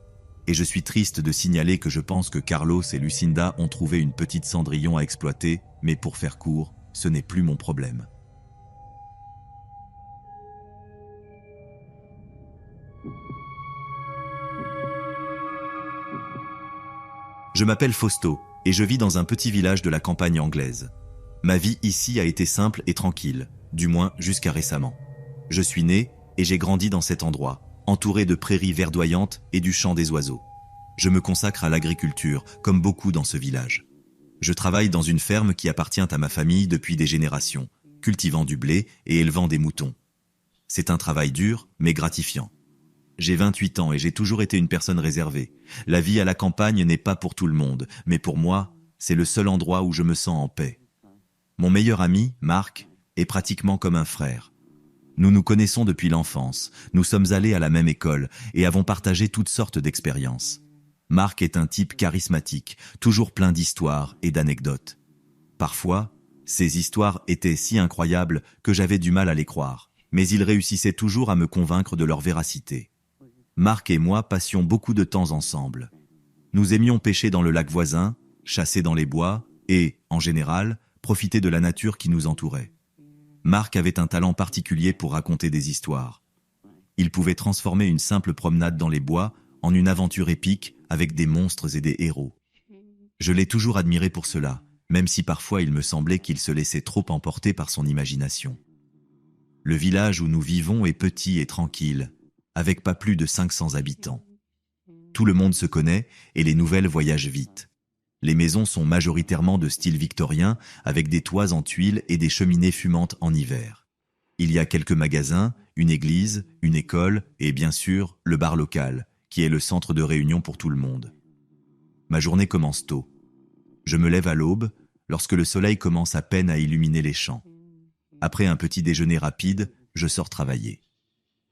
S1: Et je suis triste de signaler que je pense que Carlos et Lucinda ont trouvé une petite Cendrillon à exploiter, mais pour faire court, ce n'est plus mon problème. Je m'appelle Fausto et je vis dans un petit village de la campagne anglaise. Ma vie ici a été simple et tranquille, du moins jusqu'à récemment. Je suis né et j'ai grandi dans cet endroit, entouré de prairies verdoyantes et du chant des oiseaux. Je me consacre à l'agriculture, comme beaucoup dans ce village. Je travaille dans une ferme qui appartient à ma famille depuis des générations, cultivant du blé et élevant des moutons. C'est un travail dur, mais gratifiant. J'ai 28 ans et j'ai toujours été une personne réservée. La vie à la campagne n'est pas pour tout le monde, mais pour moi, c'est le seul endroit où je me sens en paix. Mon meilleur ami, Marc, est pratiquement comme un frère. Nous nous connaissons depuis l'enfance, nous sommes allés à la même école et avons partagé toutes sortes d'expériences. Marc est un type charismatique, toujours plein d'histoires et d'anecdotes. Parfois, ces histoires étaient si incroyables que j'avais du mal à les croire, mais il réussissait toujours à me convaincre de leur véracité. Marc et moi passions beaucoup de temps ensemble. Nous aimions pêcher dans le lac voisin, chasser dans les bois et, en général, profiter de la nature qui nous entourait. Marc avait un talent particulier pour raconter des histoires. Il pouvait transformer une simple promenade dans les bois en une aventure épique avec des monstres et des héros. Je l'ai toujours admiré pour cela, même si parfois il me semblait qu'il se laissait trop emporter par son imagination. Le village où nous vivons est petit et tranquille, avec pas plus de 500 habitants. Tout le monde se connaît et les nouvelles voyagent vite. Les maisons sont majoritairement de style victorien, avec des toits en tuiles et des cheminées fumantes en hiver. Il y a quelques magasins, une église, une école et bien sûr le bar local, qui est le centre de réunion pour tout le monde. Ma journée commence tôt. Je me lève à l'aube, lorsque le soleil commence à peine à illuminer les champs. Après un petit déjeuner rapide, je sors travailler.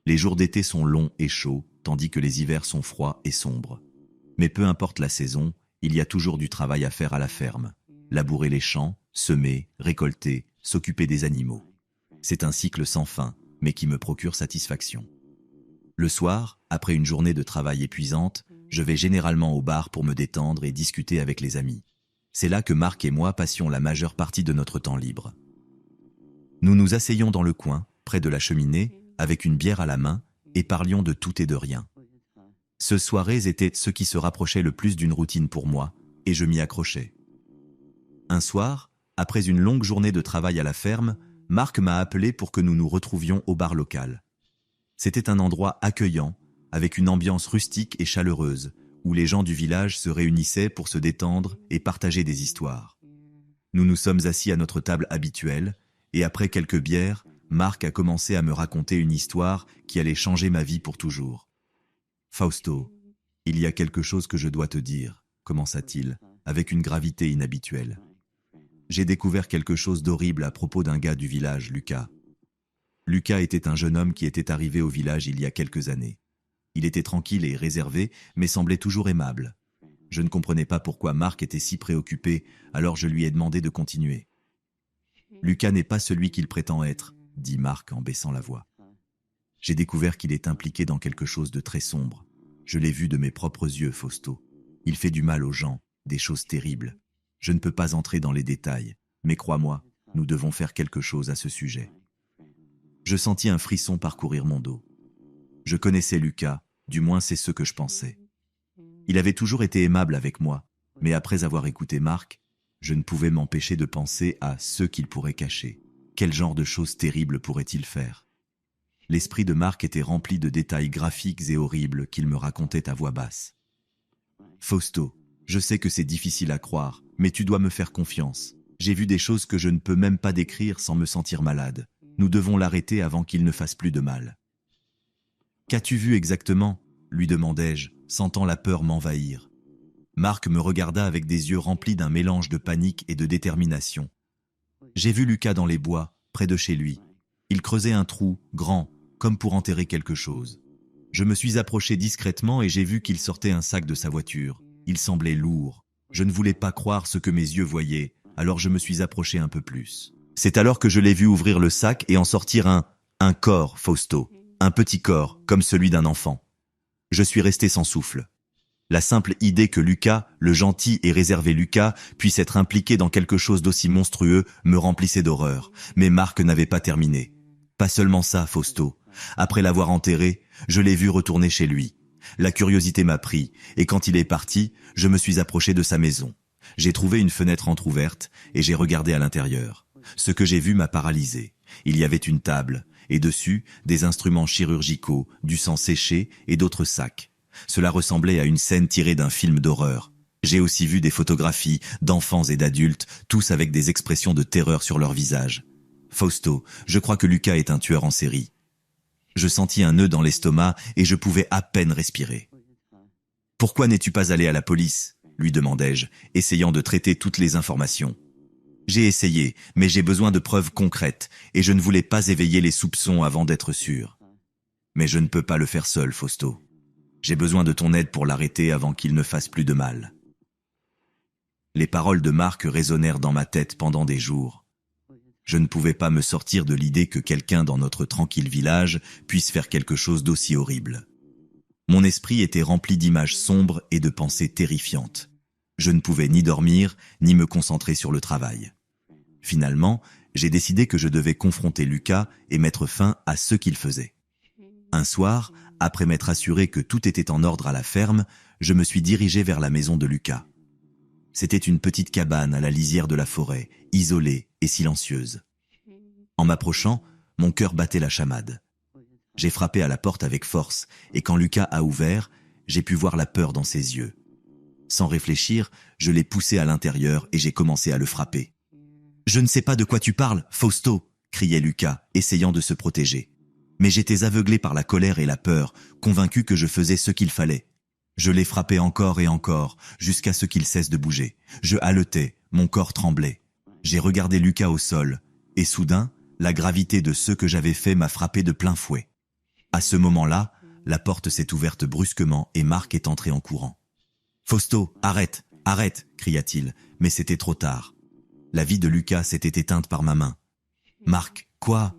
S1: Les jours d'été sont longs et chauds, tandis que les hivers sont froids et sombres. Mais peu importe la saison, il y a toujours du travail à faire à la ferme. Labourer les champs, semer, récolter, s'occuper des animaux. C'est un cycle sans fin, mais qui me procure satisfaction. Le soir, après une journée de travail épuisante, je vais généralement au bar pour me détendre et discuter avec les amis. C'est là que Marc et moi passions la majeure partie de notre temps libre. Nous nous asseyons dans le coin, près de la cheminée, avec une bière à la main, et parlions de tout et de rien. Ces soirées étaient ce qui se rapprochait le plus d'une routine pour moi, et je m'y accrochais. Un soir, après une longue journée de travail à la ferme, Marc m'a appelé pour que nous nous retrouvions au bar local. C'était un endroit accueillant, avec une ambiance rustique et chaleureuse, où les gens du village se réunissaient pour se détendre et partager des histoires. Nous nous sommes assis à notre table habituelle, et après quelques bières, Marc a commencé à me raconter une histoire qui allait changer ma vie pour toujours. « Fausto, il y a quelque chose que je dois te dire, commença-t-il, avec une gravité inhabituelle. J'ai découvert quelque chose d'horrible à propos d'un gars du village, Lucas. Lucas était un jeune homme qui était arrivé au village il y a quelques années. Il était tranquille et réservé, mais semblait toujours aimable. Je ne comprenais pas pourquoi Marc était si préoccupé, alors je lui ai demandé de continuer. « Lucas n'est pas celui qu'il prétend être », dit Marc en baissant la voix. J'ai découvert qu'il est impliqué dans quelque chose de très sombre. Je l'ai vu de mes propres yeux, Fausto. Il fait du mal aux gens, des choses terribles. Je ne peux pas entrer dans les détails, mais crois-moi, nous devons faire quelque chose à ce sujet. Je sentis un frisson parcourir mon dos. Je connaissais Lucas, du moins c'est ce que je pensais. Il avait toujours été aimable avec moi, mais après avoir écouté Marc, je ne pouvais m'empêcher de penser à ce qu'il pourrait cacher. Quel genre de choses terribles pourrait-il faire? L'esprit de Marc était rempli de détails graphiques et horribles qu'il me racontait à voix basse. « Fausto, je sais que c'est difficile à croire, mais tu dois me faire confiance. J'ai vu des choses que je ne peux même pas décrire sans me sentir malade. Nous devons l'arrêter avant qu'il ne fasse plus de mal. »« Qu'as-tu vu exactement ?» lui demandai-je, sentant la peur m'envahir. Marc me regarda avec des yeux remplis d'un mélange de panique et de détermination. « J'ai vu Lucas dans les bois, près de chez lui. Il creusait un trou, grand, comme pour enterrer quelque chose. Je me suis approché discrètement et j'ai vu qu'il sortait un sac de sa voiture. Il semblait lourd. Je ne voulais pas croire ce que mes yeux voyaient, alors je me suis approché un peu plus. C'est alors que je l'ai vu ouvrir le sac et en sortir un corps, Fausto. Un petit corps, comme celui d'un enfant. Je suis resté sans souffle. La simple idée que Lucas, le gentil et réservé Lucas, puisse être impliqué dans quelque chose d'aussi monstrueux me remplissait d'horreur. Mais Marc n'avait pas terminé. Pas seulement ça, Fausto. Après l'avoir enterré, je l'ai vu retourner chez lui. La curiosité m'a pris, et quand il est parti, je me suis approché de sa maison. J'ai trouvé une fenêtre entr'ouverte, et j'ai regardé à l'intérieur. Ce que j'ai vu m'a paralysé. Il y avait une table, et dessus, des instruments chirurgicaux, du sang séché et d'autres sacs. Cela ressemblait à une scène tirée d'un film d'horreur. J'ai aussi vu des photographies d'enfants et d'adultes, tous avec des expressions de terreur sur leur visage. Fausto, je crois que Lucas est un tueur en série. Je sentis un nœud dans l'estomac et je pouvais à peine respirer. « Pourquoi n'es-tu pas allé à la police ?» lui demandai-je, essayant de traiter toutes les informations. J'ai essayé, mais j'ai besoin de preuves concrètes et je ne voulais pas éveiller les soupçons avant d'être sûr. Mais je ne peux pas le faire seul, Fausto. J'ai besoin de ton aide pour l'arrêter avant qu'il ne fasse plus de mal. Les paroles de Marc résonnèrent dans ma tête pendant des jours. Je ne pouvais pas me sortir de l'idée que quelqu'un dans notre tranquille village puisse faire quelque chose d'aussi horrible. Mon esprit était rempli d'images sombres et de pensées terrifiantes. Je ne pouvais ni dormir, ni me concentrer sur le travail. Finalement, j'ai décidé que je devais confronter Lucas et mettre fin à ce qu'il faisait. Un soir, après m'être assuré que tout était en ordre à la ferme, je me suis dirigé vers la maison de Lucas. C'était une petite cabane à la lisière de la forêt, isolée et silencieuse. En m'approchant, mon cœur battait la chamade. J'ai frappé à la porte avec force, et quand Lucas a ouvert, j'ai pu voir la peur dans ses yeux. Sans réfléchir, je l'ai poussé à l'intérieur et j'ai commencé à le frapper. « Je ne sais pas de quoi tu parles, Fausto !» criait Lucas, essayant de se protéger. Mais j'étais aveuglé par la colère et la peur, convaincu que je faisais ce qu'il fallait. Je l'ai frappé encore et encore, jusqu'à ce qu'il cesse de bouger. Je haletais, mon corps tremblait. J'ai regardé Lucas au sol, et soudain, la gravité de ce que j'avais fait m'a frappé de plein fouet. À ce moment-là, la porte s'est ouverte brusquement et Marc est entré en courant. « Fausto, arrête, arrête !» cria-t-il, mais c'était trop tard. La vie de Lucas s'était éteinte par ma main. « Marc, quoi ?»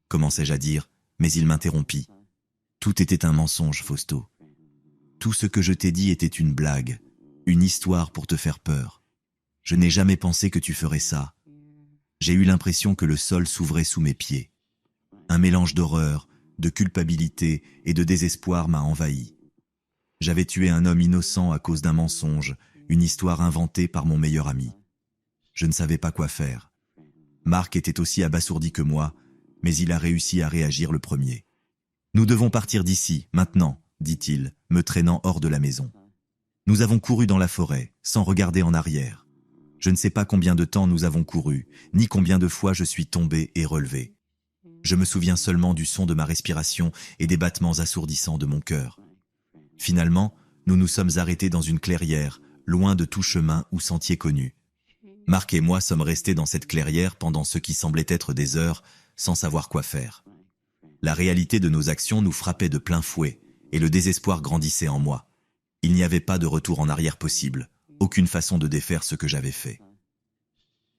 S1: commençai-je à dire, mais il m'interrompit. « Tout était un mensonge, Fausto. Tout ce que je t'ai dit était une blague, une histoire pour te faire peur. Je n'ai jamais pensé que tu ferais ça. J'ai eu l'impression que le sol s'ouvrait sous mes pieds. Un mélange d'horreur, de culpabilité et de désespoir m'a envahi. J'avais tué un homme innocent à cause d'un mensonge, une histoire inventée par mon meilleur ami. Je ne savais pas quoi faire. Marc était aussi abasourdi que moi, mais il a réussi à réagir le premier. « Nous devons partir d'ici, maintenant », dit-il, me traînant hors de la maison. Nous avons couru dans la forêt, sans regarder en arrière. Je ne sais pas combien de temps nous avons couru, ni combien de fois je suis tombé et relevé. Je me souviens seulement du son de ma respiration et des battements assourdissants de mon cœur. Finalement, nous nous sommes arrêtés dans une clairière, loin de tout chemin ou sentier connu. Marc et moi sommes restés dans cette clairière pendant ce qui semblait être des heures, sans savoir quoi faire. La réalité de nos actions nous frappait de plein fouet, et le désespoir grandissait en moi. Il n'y avait pas de retour en arrière possible, aucune façon de défaire ce que j'avais fait.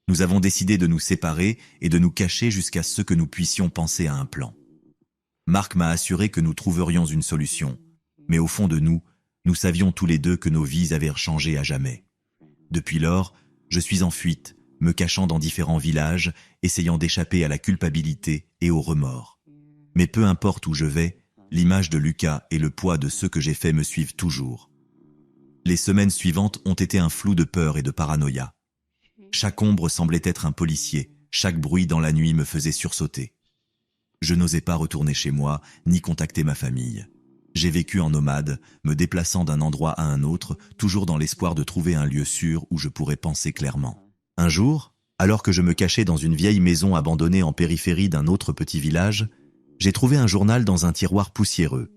S1: Nous avons décidé de nous séparer et de nous cacher jusqu'à ce que nous puissions penser à un plan. Marc m'a assuré que nous trouverions une solution, mais au fond de nous, nous savions tous les deux que nos vies avaient changé à jamais. Depuis lors, je suis en fuite, me cachant dans différents villages, essayant d'échapper à la culpabilité et au remords. Mais peu importe où je vais, l'image de Lucas et le poids de ce que j'ai fait me suivent toujours. Les semaines suivantes ont été un flou de peur et de paranoïa. Chaque ombre semblait être un policier, chaque bruit dans la nuit me faisait sursauter. Je n'osais pas retourner chez moi, ni contacter ma famille. J'ai vécu en nomade, me déplaçant d'un endroit à un autre, toujours dans l'espoir de trouver un lieu sûr où je pourrais penser clairement. Un jour, alors que je me cachais dans une vieille maison abandonnée en périphérie d'un autre petit village, j'ai trouvé un journal dans un tiroir poussiéreux.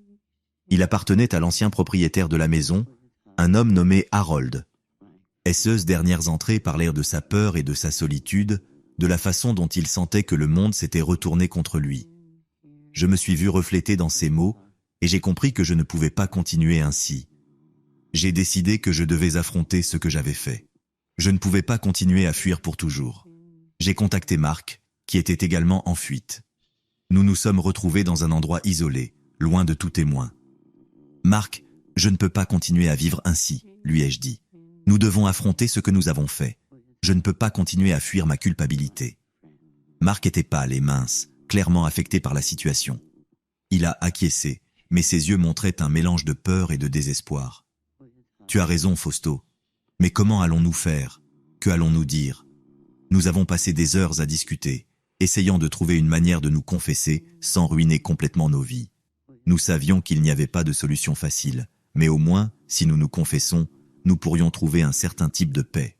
S1: Il appartenait à l'ancien propriétaire de la maison, un homme nommé Harold. Ces dernières entrées parlèrent de sa peur et de sa solitude, de la façon dont il sentait que le monde s'était retourné contre lui. Je me suis vu reflété dans ces mots, et j'ai compris que je ne pouvais pas continuer ainsi. J'ai décidé que je devais affronter ce que j'avais fait. Je ne pouvais pas continuer à fuir pour toujours. J'ai contacté Marc, qui était également en fuite. Nous nous sommes retrouvés dans un endroit isolé, loin de tout témoin. « Marc, je ne peux pas continuer à vivre ainsi, lui ai-je dit. Nous devons affronter ce que nous avons fait. Je ne peux pas continuer à fuir ma culpabilité. » Marc était pâle et mince, clairement affecté par la situation. Il a acquiescé, mais ses yeux montraient un mélange de peur et de désespoir. « Tu as raison, Fausto. Mais comment allons-nous faire? Que allons-nous dire? Nous avons passé des heures à discuter, essayant de trouver une manière de nous confesser sans ruiner complètement nos vies. Nous savions qu'il n'y avait pas de solution facile, mais au moins, si nous nous confessons, nous pourrions trouver un certain type de paix.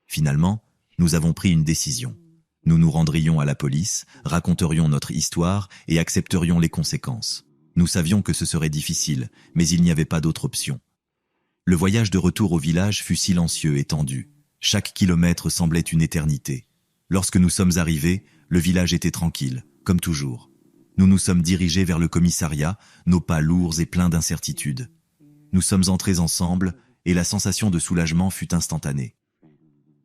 S1: Finalement, nous avons pris une décision. Nous nous rendrions à la police, raconterions notre histoire et accepterions les conséquences. Nous savions que ce serait difficile, mais il n'y avait pas d'autre option. Le voyage de retour au village fut silencieux et tendu. Chaque kilomètre semblait une éternité. Lorsque nous sommes arrivés, le village était tranquille, comme toujours. Nous nous sommes dirigés vers le commissariat, nos pas lourds et pleins d'incertitudes. Nous sommes entrés ensemble, et la sensation de soulagement fut instantanée.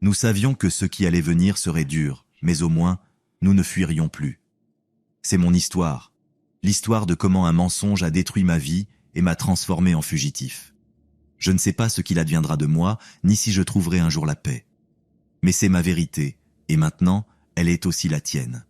S1: Nous savions que ce qui allait venir serait dur, mais au moins, nous ne fuirions plus. C'est mon histoire, l'histoire de comment un mensonge a détruit ma vie et m'a transformé en fugitif. Je ne sais pas ce qu'il adviendra de moi, ni si je trouverai un jour la paix. Mais c'est ma vérité, et maintenant, elle est aussi la tienne.